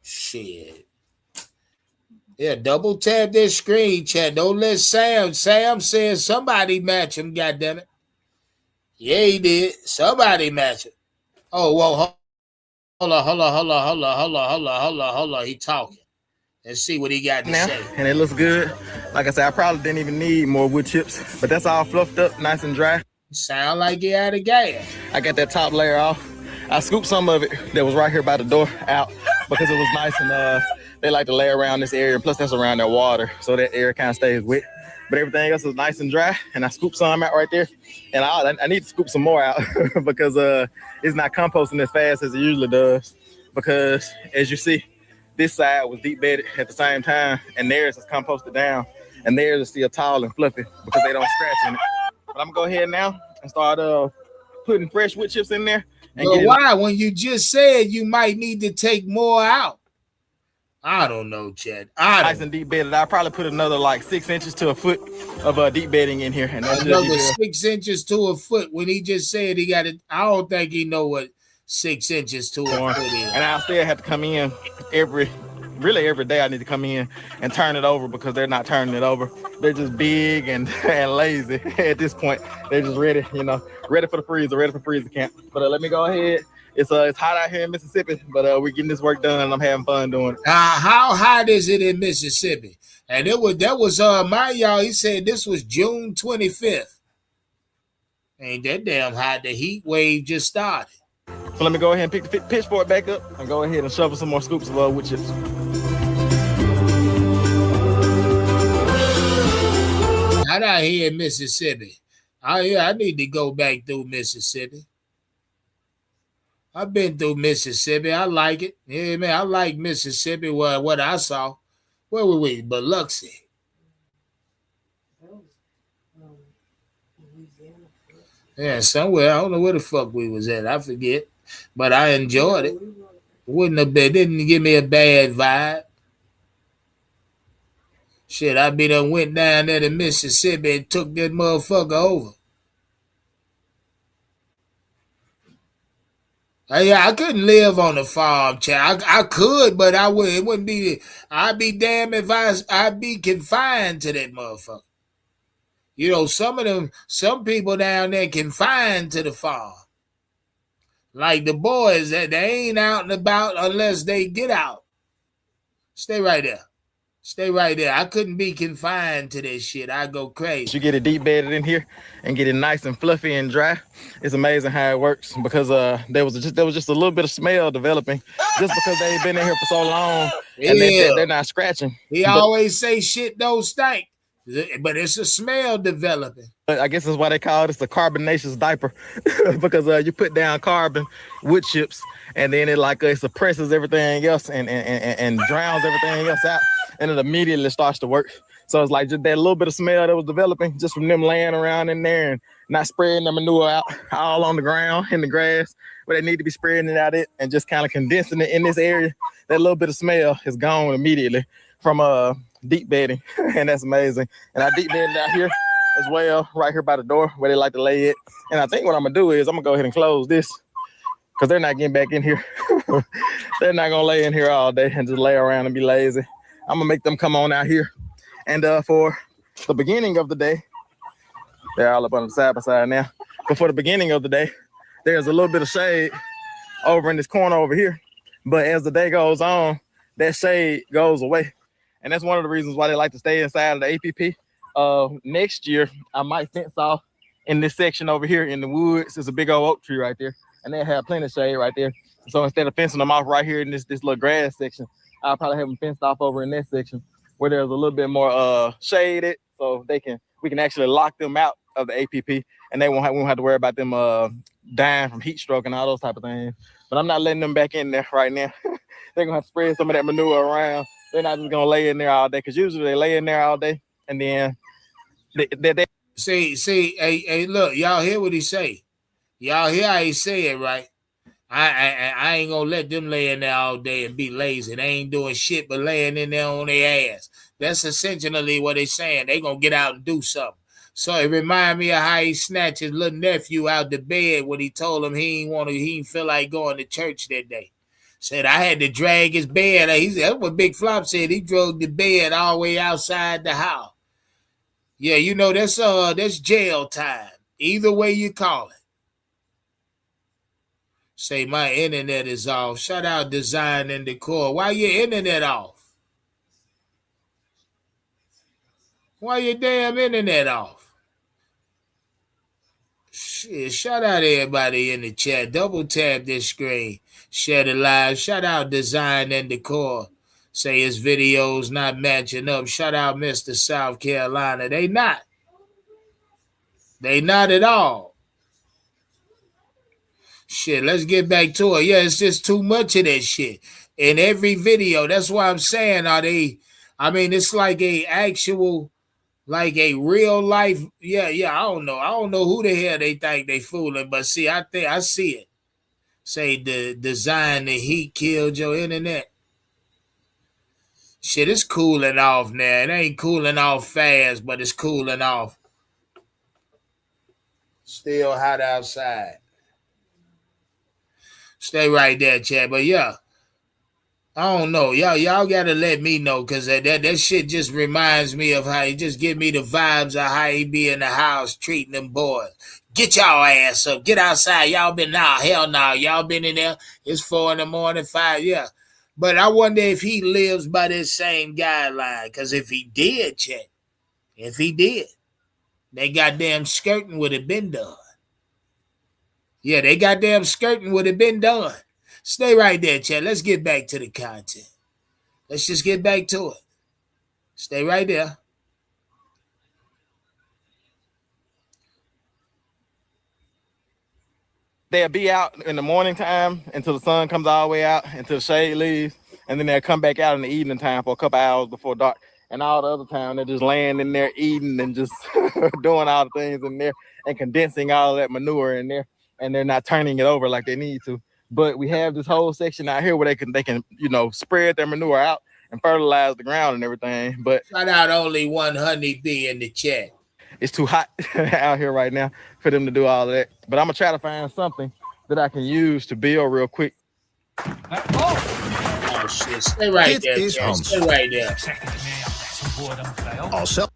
Shit. Yeah, double tap this screen, chat. Don't let Sam says somebody match him, goddammit. Yeah, he did. Somebody match him. Oh, well, hold on. He talking. Let's see what he got to say. And it looks good. Like I said, I probably didn't even need more wood chips, but that's all fluffed up, nice and dry. Sound like you out of gas. I got that top layer off. I scooped some of it that was right here by the door out because it was nice, and they like to lay around this area. Plus, that's around their water, so that area kind of stays wet. But everything else is nice and dry, and I scooped some out right there. And I need to scoop some more out because it's not composting as fast as it usually does. Because, as you see, this side was deep bedded at the same time, and theirs is composted down, and theirs is still tall and fluffy because they don't scratch in it. But I'm going to go ahead now and start putting fresh wood chips in there. But why? When you just said you might need to take more out. I don't know, Chad. Nice and deep bedded. I'll probably put another like 6 inches to a foot of deep bedding in here. And that's another 6 inches to a foot. When he just said he got it, I don't think he know what 6 inches to a foot is. And I still have to come in every day. I need to come in and turn it over because they're not turning it over. They're just big and lazy at this point. They're just ready for the freezer camp. But let me go ahead. It's hot out here in Mississippi, but we're getting this work done and I'm having fun doing it. How hot is it in Mississippi? And that was y'all. He said this was June 25th. Ain't that damn hot? The heat wave just started. So let me go ahead and pick the pitchfork back up and go ahead and shovel some more scoops of wood chips. Not out here in Mississippi. I need to go back through Mississippi. I've been through Mississippi. I like it. Yeah, man, I like Mississippi. What I saw. Where were we? Biloxi. Yeah, somewhere. I don't know where the fuck we was at. I forget. But I enjoyed it. Didn't give me a bad vibe. Shit, I done went down there to Mississippi and took that motherfucker over. Yeah, I couldn't live on the farm, child. I could, but I would. It wouldn't be. I'd be damned if I'd be confined to that motherfucker. You know, some people down there confined to the farm. Like the boys, that they ain't out and about unless they get out. Stay right there. Stay right there. I couldn't be confined to this shit. I go crazy. You get it deep bedded in here and get it nice and fluffy and dry. It's amazing how it works because there was just a little bit of smell developing just because they've been in here for so long and they're not scratching. He always say shit don't stink, but it's a smell developing. I guess that's why they call it a carbonaceous diaper because you put down carbon wood chips and then it suppresses everything else and drowns everything else out. And it immediately starts to work. So it's like just that little bit of smell that was developing just from them laying around in there and not spreading the manure out all on the ground in the grass where they need to be spreading it out and just kind of condensing it in this area. That little bit of smell is gone immediately from deep bedding, and that's amazing. And I deep bedded out here as well, right here by the door where they like to lay it. And I think what I'm gonna do is I'm gonna go ahead and close this because they're not getting back in here. They're not gonna lay in here all day and just lay around and be lazy. I'm gonna make them come on out here. And for the beginning of the day, they're all up on the side by side now. But for the beginning of the day, there's a little bit of shade over in this corner over here. But as the day goes on, that shade goes away. And that's one of the reasons why they like to stay inside of the APP. Next year, I might fence off in this section over here in the woods. There's a big old oak tree right there. And they have plenty of shade right there. So instead of fencing them off right here in this little grass section, I'll probably have them fenced off over in that section where there's a little bit more shaded, so we can actually lock them out of the APP, and we won't have to worry about them dying from heat stroke and all those type of things. But I'm not letting them back in there right now. They're gonna have to spread some of that manure around. They're not just gonna lay in there all day because usually they lay in there all day, and then they see. Hey, look, y'all hear what he say? Y'all hear how he say it, right? I ain't gonna let them lay in there all day and be lazy. They ain't doing shit but laying in there on their ass. That's essentially what they saying. They gonna get out and do something. So it remind me of how he snatched his little nephew out the bed when he told him he didn't feel like going to church that day. Said I had to drag his bed. That's what Big Flop said. He drove the bed all the way outside the house. Yeah, you know that's jail time. Either way you call it. Say my internet is off. Shout out Design and Decor. Why your internet off? Why your damn internet off? Shit, shout out everybody in the chat. Double tap this screen. Share the live. Shout out Design and Decor. Say his videos not matching up. Shout out Mr. South Carolina. They not. They not at all. Shit, let's get back to it. Yeah, it's just too much of that shit in every video. That's why I'm saying, it's like a real life. Yeah, I don't know who the hell they think they fooling, but see, I see it. Say the design, the heat killed your internet. Shit, it's cooling off now. It ain't cooling off fast, but it's cooling off. Still hot outside. Stay right there, Chad. But yeah, I don't know. Y'all gotta let me know because that shit just reminds me of how he just give me the vibes of how he be in the house treating them boys. Get y'all ass up. Get outside. Y'all been hell no. Y'all been in there. It's 4 a.m, 5. Yeah. But I wonder if he lives by this same guideline. Because if he did, Chad, they goddamn skirting would have been done. Yeah, they goddamn skirting would have been done. Stay right there, Chad. Let's get back to the content. Let's just get back to it. Stay right there. they'll be out in the morning time until the sun comes all the way out, until the shade leaves, and then they'll come back out in the evening time for a couple hours before dark. And all the other time, they're just laying in there eating and just doing all the things in there and condensing all that manure in there, and they're not turning it over like they need to. But we have this whole section out here where they can spread their manure out and fertilize the ground and everything. But shout out only one honeybee in the chat. It's too hot out here right now for them to do all that. But I'm gonna try to find something that I can use to build real quick. Oh shit! Stay right there. Stay right there. Also,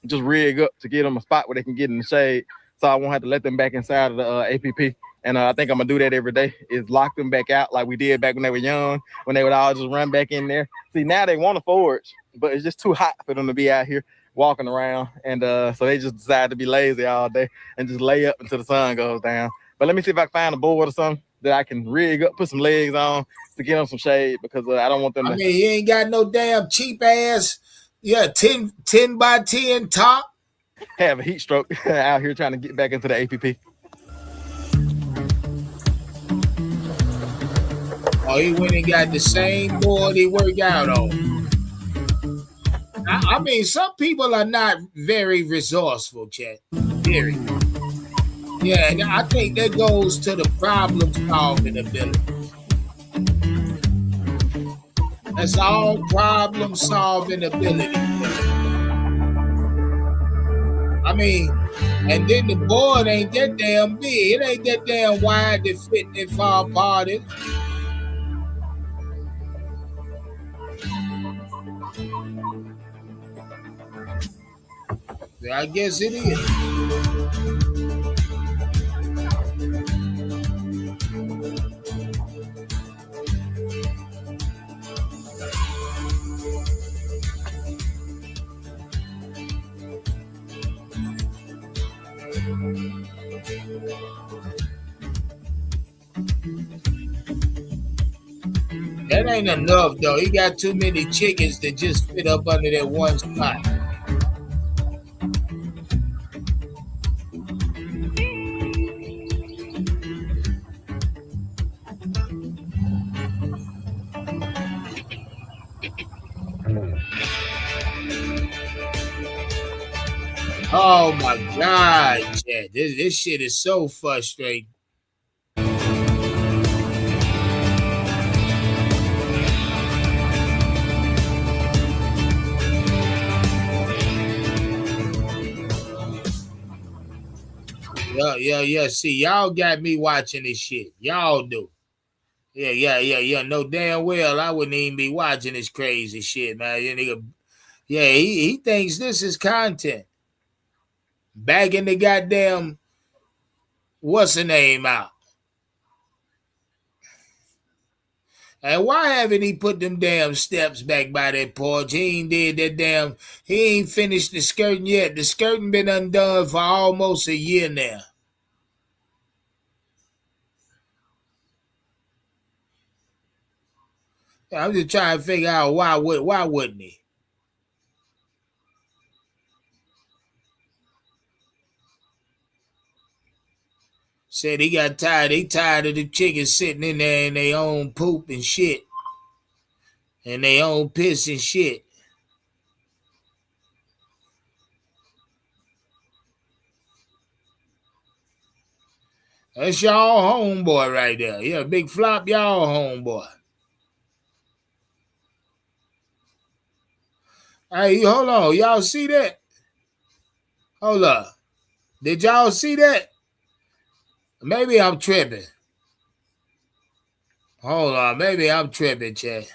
just rig up to get them a spot where they can get in the shade, so I won't have to let them back inside of the APP. And I think I'm gonna do that every day, is lock them back out like we did back when they were young, when they would all just run back in there. See, now they want to forage, but it's just too hot for them to be out here walking around. And so they just decide to be lazy all day and just lay up until the sun goes down. But let me see if I can find a board or something that I can rig up, put some legs on to get them some shade, because I don't want them to. I mean, you ain't got no damn cheap ass, 10 by 10 top. Have a heat stroke out here trying to get back into the APP. Oh, he went and got the same board he worked out on. I mean, some people are not very resourceful, Chad. Very. Yeah, and I think that goes to the problem solving ability. That's all problem solving ability. I mean, and then the board ain't that damn big. It ain't that damn wide to fit that far apart. I guess it is. That ain't enough, though. He got too many chickens to just fit up under that one spot. Oh my God, Chad. This shit is so frustrating. Yeah. See, y'all got me watching this shit. Y'all do. Yeah. No damn well I wouldn't even be watching this crazy shit, man. Yeah, he thinks this is content. Bagging the goddamn what's the name out. And why haven't he put them damn steps back by that porch? He ain't did that damn, he ain't finished the skirting yet. The skirting been undone for almost a year now. I'm just trying to figure out why wouldn't he? Said he got tired. He tired of the chickens sitting in there in their own poop and shit. And their own piss and shit. That's y'all homeboy right there. Yeah, Big Flop, y'all homeboy. Hey, hold on. Y'all see that? Hold up. Did y'all see that? Maybe I'm tripping. Hold on. Maybe I'm tripping, Chad.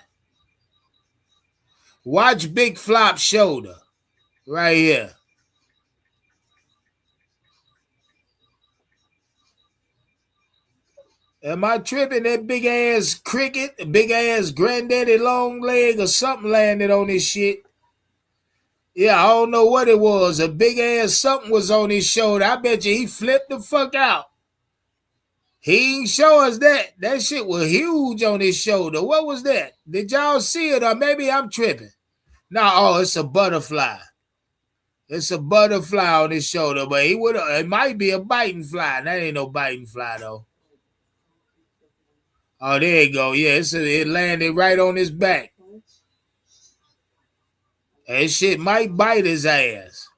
Watch Big Flop's shoulder. Right here. Am I tripping? That big ass cricket, big ass granddaddy long leg or something landed on this shit. Yeah, I don't know what it was. A big ass something was on his shoulder. I bet you he flipped the fuck out. He ain't show us that. That shit was huge on his shoulder. What was that? Did y'all see it? Or maybe I'm tripping. No, it's a butterfly. It's a butterfly on his shoulder, but it might be a biting fly. That ain't no biting fly though. Oh, there you go. Yeah, it landed right on his back. That shit might bite his ass.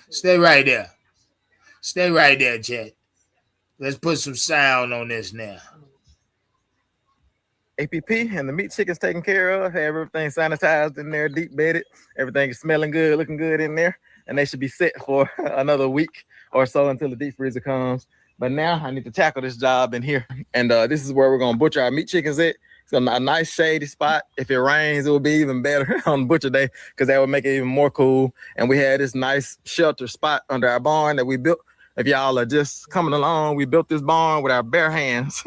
Stay right there. Stay right there, Chet. Let's put some sound on this now. APP and the meat chicken's taken care of. Have everything sanitized in there, deep bedded. Everything is smelling good, looking good in there. And they should be set for another week or so until the deep freezer comes. But now I need to tackle this job in here. And this is where we're going to butcher our meat chickens at. It's a nice shady spot. If it rains, it will be even better on butcher day because that would make it even more cool. And we had this nice shelter spot under our barn that we built. If y'all are just coming along, we built this barn with our bare hands,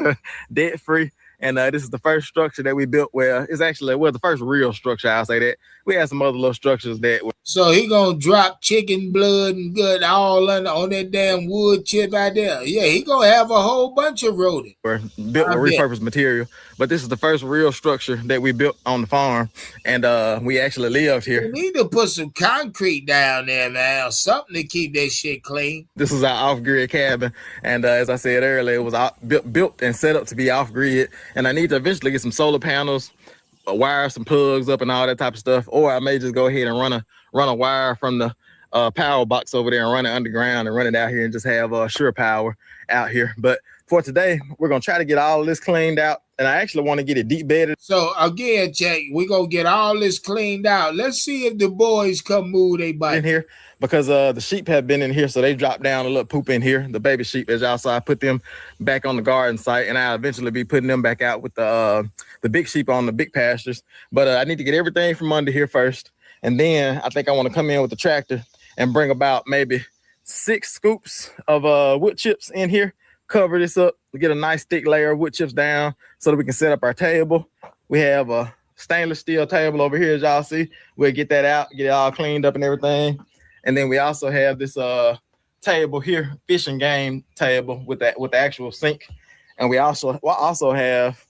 debt free. And this is the first structure that we built where it's actually, well, the first real structure, I'll say that. We had some other little structures that were. So he gonna drop chicken blood and gut all on that damn wood chip out there. Yeah, he gonna have a whole bunch of rodent. Built with repurposed material. But this is the first real structure that we built on the farm. And we actually lived here. You need to put some concrete down there, man, or something to keep that shit clean. This is our off-grid cabin. And as I said earlier, it was built and set up to be off-grid. And I need to eventually get some solar panels, wire some plugs up and all that type of stuff. Or I may just go ahead and run a wire from the power box over there and run it underground and run it out here and just have sure power out here. But for today, we're going to try to get all of this cleaned out. And I actually want to get it deep bedded. So again, Jack, we're going to get all this cleaned out. Let's see if the boys come move their bite. In here because the sheep have been in here. So they dropped down a little poop in here. The baby sheep, as y'all saw, I put them back on the garden site. And I'll eventually be putting them back out with the big sheep on the big pastures. But I need to get everything from under here first. And then I think I want to come in with the tractor and bring about maybe 6 scoops of wood chips in here. Cover this up, get a nice thick layer of wood chips down so that we can set up our table. We have a stainless steel table over here, as y'all see. We'll get that out, get it all cleaned up and everything. And then we also have this table here, fishing game table with the actual sink. And we'll also have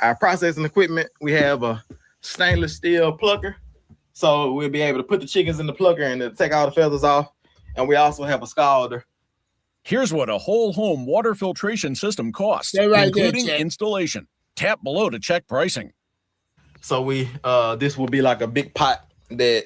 our processing equipment. We have a stainless steel plucker. So we'll be able to put the chickens in the plucker and take all the feathers off. And we also have a scalder. Here's what a whole home water filtration system costs, including installation. Tap below to check pricing. So this will be like a big pot that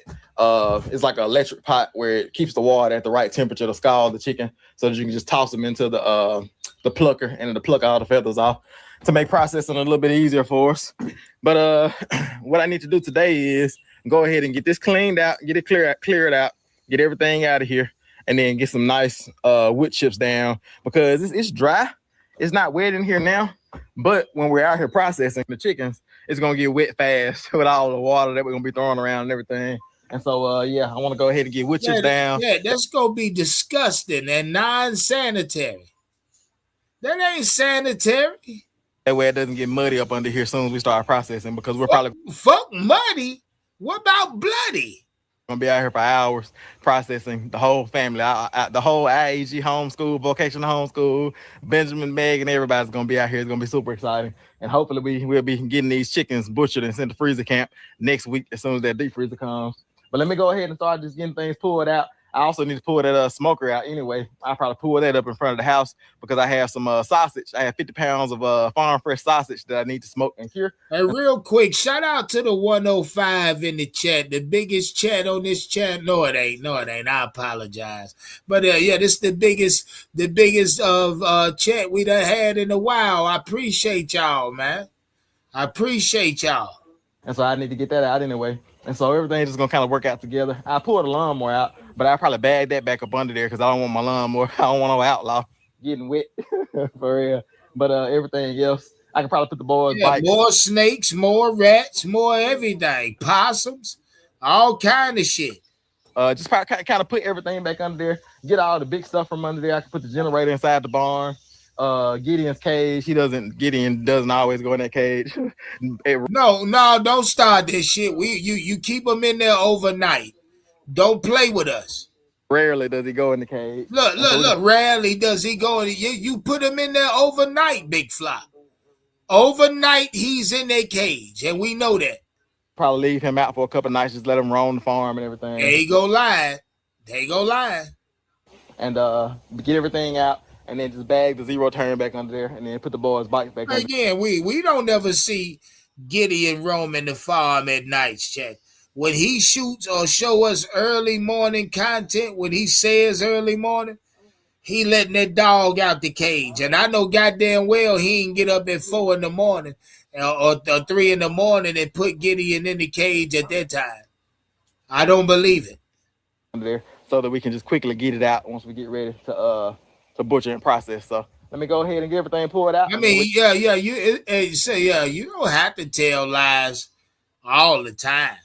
is like an electric pot where it keeps the water at the right temperature to scald the chicken so that you can just toss them into the plucker and it'll pluck all the feathers off to make processing a little bit easier for us. But what I need to do today is go ahead and get this cleaned out, get it cleared out, get everything out of here. And then get some nice wood chips down because it's dry. It's not wet in here now, but when we're out here processing the chickens, it's gonna get wet fast with all the water that we're gonna be throwing around and everything. And so, yeah, I want to go ahead and get wood chips down. Yeah, that's gonna be disgusting and non-sanitary. That ain't sanitary. That way it doesn't get muddy up under here as soon as we start processing because we're probably fuck muddy. What about bloody? Gonna be out here for hours processing the whole family, the whole IAG homeschool, vocational homeschool, Benjamin, Meg, and everybody's gonna be out here. It's gonna be super exciting, and hopefully we'll be getting these chickens butchered and sent to freezer camp next week as soon as that deep freezer comes. But let me go ahead and start just getting things pulled out. I also need to pull that smoker out anyway. I'll probably pull that up in front of the house because I have some sausage. I have 50 pounds of farm fresh sausage that I need to smoke and cure. Hey, real quick, shout out to the 105 in the chat, the biggest chat on this chat. No, it ain't. I apologize. But yeah, this is the biggest of chat we done had in a while. I appreciate y'all, man. I appreciate y'all. And so I need to get that out anyway. And so everything's just gonna kind of work out together. I pulled the lawnmower out, but I probably bag that back up under there because I don't want my lawnmower. I don't want no outlaw getting wet for real. But everything else, I can probably put the boys' bikes. More snakes, more rats, more everything, possums, all kind of shit. Just kind of put everything back under there. Get all the big stuff from under there. I can put the generator inside the barn. Gideon's cage. Gideon doesn't always go in that cage. No, don't start this shit. You keep him in there overnight. Don't play with us. Rarely does he go in the cage. Look. Rarely does he go in. You put him in there overnight, Big Flop. Overnight, he's in that cage, and we know that. Probably leave him out for a couple of nights, just let him roam the farm and everything. There you go lying. And get everything out. and then just bag the zero turn back under there, and then put the boys' bikes back under. Again, we don't ever see Gideon roaming the farm at night, Chet. When he shoots or show us early morning content, when he says early morning, he letting that dog out the cage. And I know goddamn well he ain't get up at 4 in the morning or 3 in the morning and put Gideon in the cage at that time. I don't believe it. There, so that we can just quickly get it out once we get ready to butcher and process. So let me go ahead and get everything poured out. I mean, you don't have to tell lies all the time.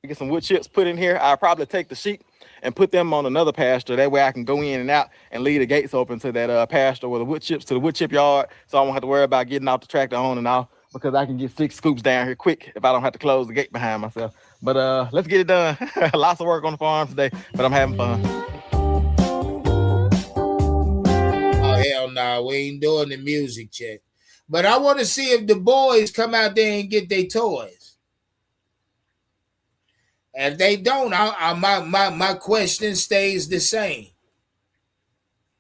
Get some wood chips put in here. I'll probably take the sheep and put them on another pasture. That way I can go in and out and leave the gates open to that pasture with the wood chips to the wood chip yard. So I won't have to worry about getting off the tractor on and off, because I can get 6 scoops down here quick if I don't have to close the gate behind myself. But let's get it done. Lots of work on the farm today, but I'm having fun. Oh, hell no. We ain't doing the music check. But I want to see if the boys come out there and get their toys. If they don't, my question stays the same.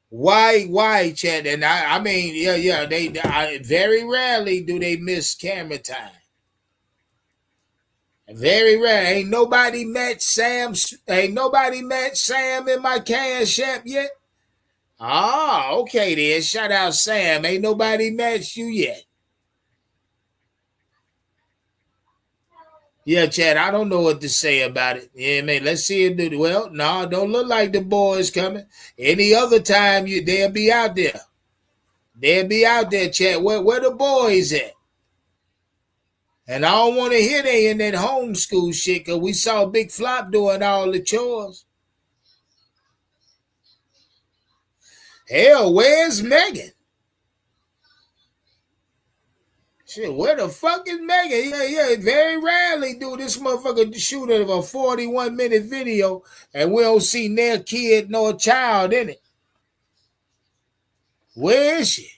Why, Chad? And I mean, they very rarely do they miss camera time. Very rare. Ain't nobody met Sam in my Cash App yet. Ah, okay then. Shout out Sam. Ain't nobody met you yet. Yeah, Chad, I don't know what to say about it. Yeah, man, let's see it do well. No, don't look like the boys coming. Any other time they'll be out there. They'll be out there, Chad. Where the boys at? And I don't want to hear they in that homeschool shit, because we saw Big Flop doing all the chores. Hell, where's Megan? Shit, where the fuck is Megan? Yeah. Very rarely do this motherfucker shoot a 41-minute video and we don't see near kid nor child in it. Where is she?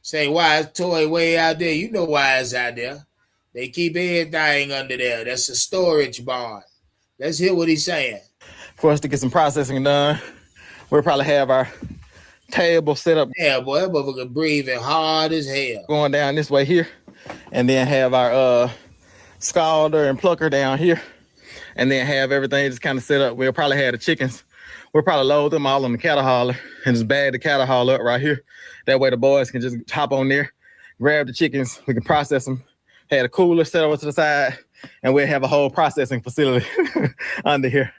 Say, why is Toy way out there? You know why it's out there. They keep everything under there. That's a storage barn. Let's hear what he's saying. For us to get some processing done, we'll probably have our table set up. Yeah, boy, that motherfucker breathing hard as hell. Going down this way here, and then have our scalder and plucker down here, and then have everything just kind of set up. We'll probably have the chickens. We'll probably load them all on the cattle hauler and just bag the cattle hauler up right here. That way the boys can just hop on there, grab the chickens, we can process them, have a cooler set over to the side, and we'll have a whole processing facility under here.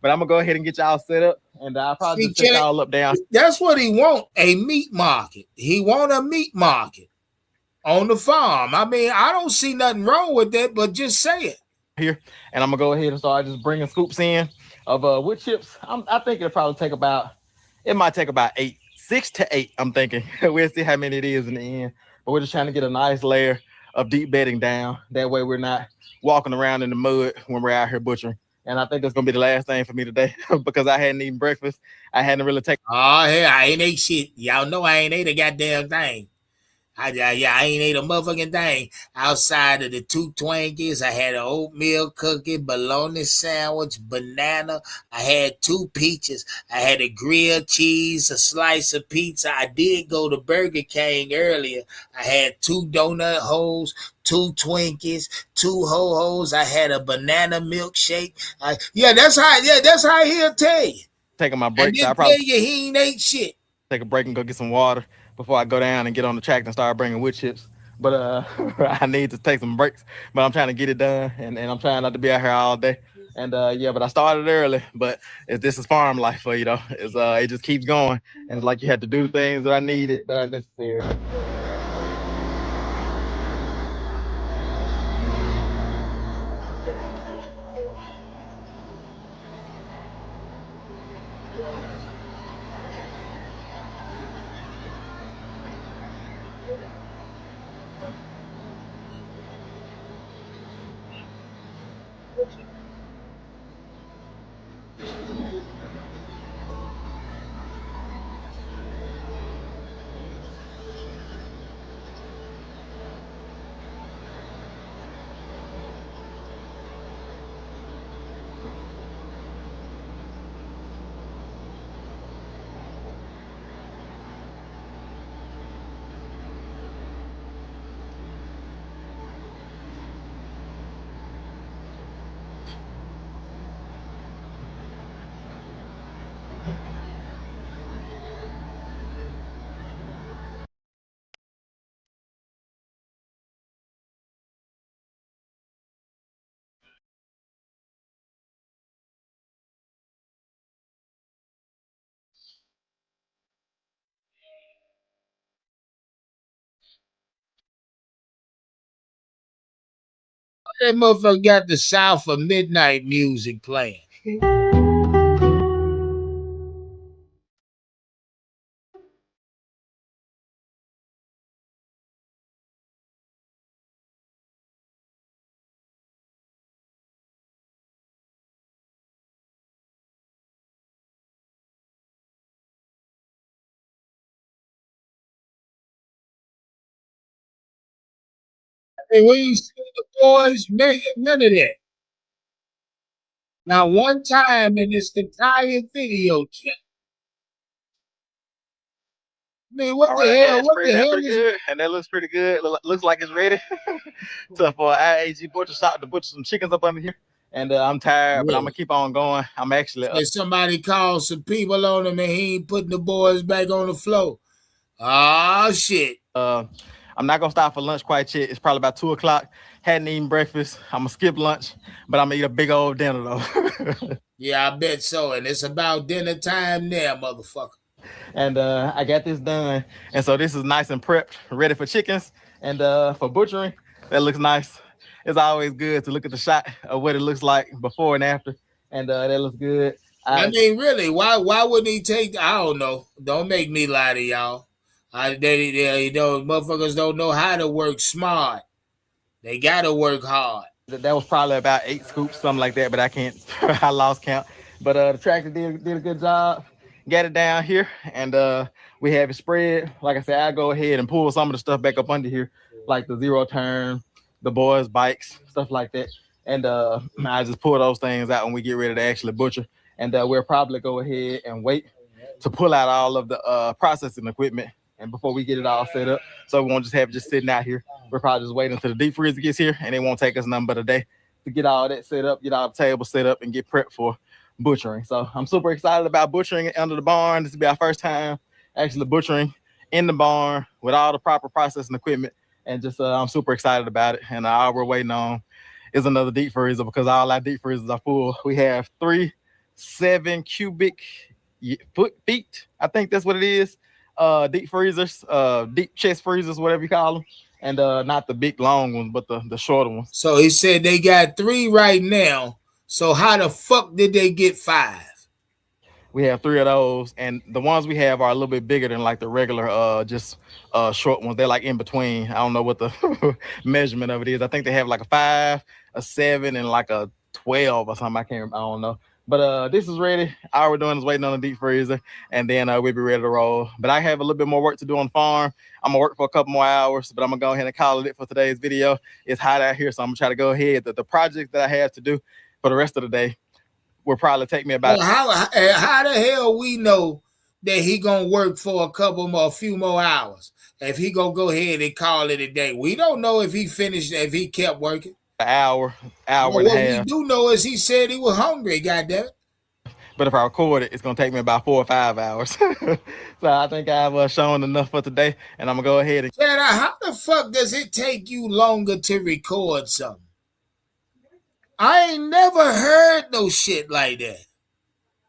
But I'm gonna go ahead and get y'all set up, and I'll probably just set y'all up down. That's what he want, a meat market. He want a meat market on the farm. I mean, I don't see nothing wrong with that, but just say it. Here, and I'm gonna go ahead and start just bringing scoops in of wood chips. I think it'll probably take about 8, 6 to 8. I'm thinking. We'll see how many it is in the end. But we're just trying to get a nice layer of deep bedding down. That way we're not walking around in the mud when we're out here butchering. And I think that's gonna be the last thing for me today because I hadn't eaten breakfast. I hadn't really taken. Oh hell, I ain't ate shit. Y'all know I ain't ate a goddamn thing. I ain't ate a motherfucking thing outside of the 2 Twinkies. I had an oatmeal cookie, bologna sandwich, banana. I had 2 peaches. I had a grilled cheese, a slice of pizza. I did go to Burger King earlier. I had 2 donut holes, 2 Twinkies, 2 ho-hos. I had a banana milkshake. That's how he'll tell you. Taking my break. I probably tell you he ain't ate shit. Take a break and go get some water before I go down and get on the tractor and start bringing wood chips. But I need to take some breaks. But I'm trying to get it done, and I'm trying not to be out here all day. And but I started early. But this is farm life for you, though. It just keeps going, and it's like you had to do things that I needed that are necessary. That motherfucker got the South of Midnight music playing. Hey, we ain't seen the boys, none of that. Now, one time in this entire video, check. Man, what the hell? What the hell is good. And that looks pretty good. Looks like it's ready. So for IAG Butcher Shop to butcher some chickens up under here. And I'm tired, but I'm gonna keep on going. I'm actually somebody called some people on him and he ain't putting the boys back on the floor. Oh shit. I'm not gonna stop for lunch quite yet. It's probably about 2 o'clock. Hadn't eaten breakfast. I'm gonna skip lunch, but I'm gonna eat a big old dinner though. Yeah, I bet so. And it's about dinner time there, motherfucker. And I got this done. And so this is nice and prepped, ready for chickens. And for butchering, that looks nice. It's always good to look at the shot of what it looks like before and after. And that looks good. I mean, really, why wouldn't he take? I don't know. Don't make me lie to y'all. Motherfuckers don't know how to work smart. They gotta work hard. That was probably about 8 scoops, something like that, but I can't. I lost count. But the tractor did a good job. Got it down here, and we have it spread. Like I said, I'll go ahead and pull some of the stuff back up under here, like the zero turn, the boys' bikes, stuff like that. And I just pull those things out when we get ready to actually butcher. And we'll probably go ahead and wait to pull out all of the processing equipment, and before we get it all set up, so we won't just have it just sitting out here. We're probably just waiting until the deep freezer gets here, and it won't take us nothing but a day to get all that set up, get all the table set up, and get prepped for butchering. So I'm super excited about butchering under the barn. This will be our first time actually butchering in the barn with all the proper processing equipment, and just I'm super excited about it. And all we're waiting on is another deep freezer, because all our deep freezers are full. We have 3 7 cubic feet, I think that's what it is, deep freezers, deep chest freezers, whatever you call them. And not the big long ones, but the shorter ones. So he said they got 3 right now. So how the fuck did they get 5? We have 3 of those, and the ones we have are a little bit bigger than like the regular just short ones. They're like in between. I don't know what the measurement of it is. I think they have like a 5, a 7, and like a 12 or something. I don't know. But this is ready. All we're doing is waiting on the deep freezer, and then we'll be ready to roll. But I have a little bit more work to do on the farm. I'm gonna work for a couple more hours, but I'm gonna go ahead and call it for today's video. It's hot out here, so I'm gonna try to go ahead. The project that I have to do for the rest of the day will probably take me about. Well, how the hell we know that he gonna work for a few more hours? If he gonna go ahead and call it a day, we don't know if he finished, if he kept working. An hour and a half. What we do know is he said he was hungry, goddamn it. But if I record it, it's gonna take me about 4 or 5 hours. So I think I've shown enough for today, and I'm gonna go ahead and. Chad, how the fuck does it take you longer to record something? I ain't never heard no shit like that.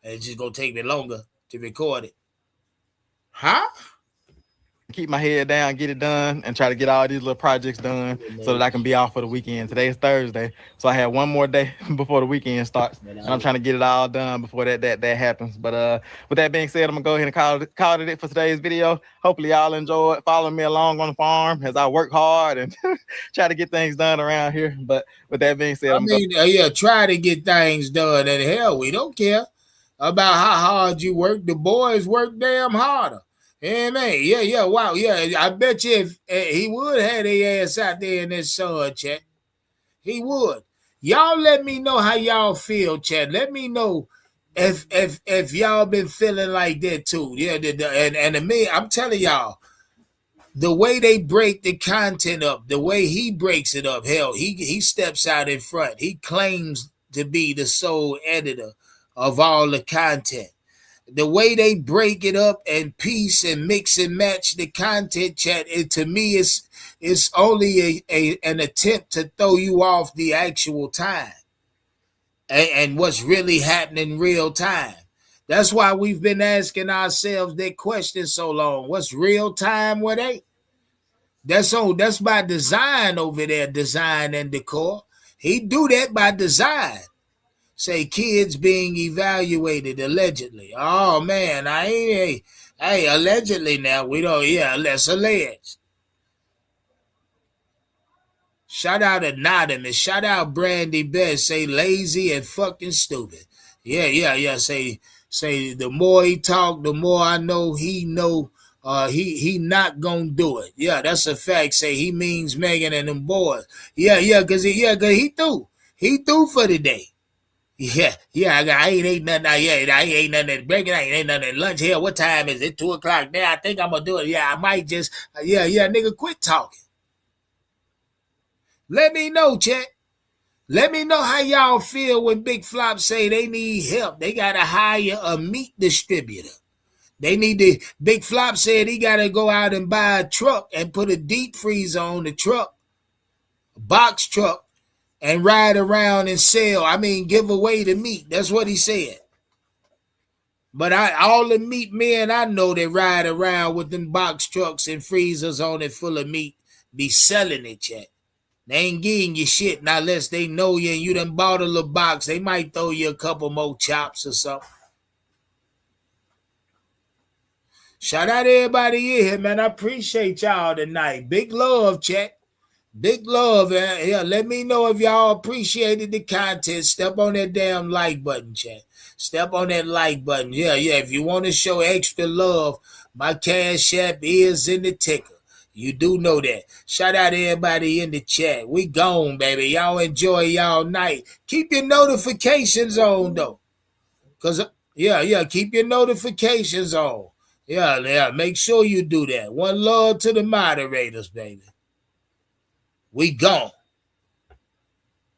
It's just gonna take me longer to record it. Huh? Keep my head down, get it done, and try to get all these little projects done so that I can be off for the weekend. Today is Thursday, so I have one more day before the weekend starts, and I'm trying to get it all done before that happens. But with that being said, I'm gonna go ahead and call it for today's video. Hopefully y'all enjoy it. Follow me along on the farm as I work hard and try to get things done around here. But with that being said, try to get things done. And hell, we don't care about how hard you work. The boys work damn harder. Yeah, man. Yeah. Wow. Yeah. I bet you if he would have their ass out there in this sun, chat. He would. Y'all let me know how y'all feel, chat. Let me know if y'all been feeling like that too. Yeah. And to me, I'm telling y'all, the way they break the content up, the way he breaks it up, hell, he steps out in front. He claims to be the sole editor of all the content. The way they break it up and piece and mix and match the content, chat, to me it's only an attempt to throw you off the actual time and what's really happening real time. That's why we've been asking ourselves that question so long. What's real time? What ain't? That's by design over there, design and decor. He do that by design. Say kids being evaluated allegedly. Oh man, I ain't. Hey, allegedly now we don't. Yeah, let's allege. Shout out Anonymous. Shout out Brandy Best. Say lazy and fucking stupid. Yeah. Say the more he talk, the more I know he know. He not gonna do it. Yeah, that's a fact. Say he means Megan and them boys. Yeah, cause he threw. He threw for the day. Yeah. I ain't ate nothing yet. I ain't ate nothing at breaking. I ain't ate nothing at lunch. Here, what time is it? 2:00 now. I think I'm gonna do it. Yeah, I might just. Yeah, nigga, quit talking. Let me know, chat. Let me know how y'all feel when Big Flop say they need help. They gotta hire a meat distributor. They need to. Big Flop said he gotta go out and buy a truck and put a deep freezer on the truck, a box truck, and ride around and sell. I mean, give away the meat. That's what he said. But all the meat men I know that ride around with them box trucks and freezers on it full of meat be selling it, chat. They ain't getting you shit not unless they know you and you done bought a little box. They might throw you a couple more chops or something. Shout out to everybody in here, man. I appreciate y'all tonight. Big love, chat. Big love. Yeah, let me know if y'all appreciated the content. Step on that damn like button, chat. Step on that like button. Yeah. If you want to show extra love, my Cash App is in the ticker. You do know that. Shout out to everybody in the chat. We gone, baby. Y'all enjoy y'all night. Keep your notifications on, though. Because, keep your notifications on. Yeah, make sure you do that. One love to the moderators, baby. We gone.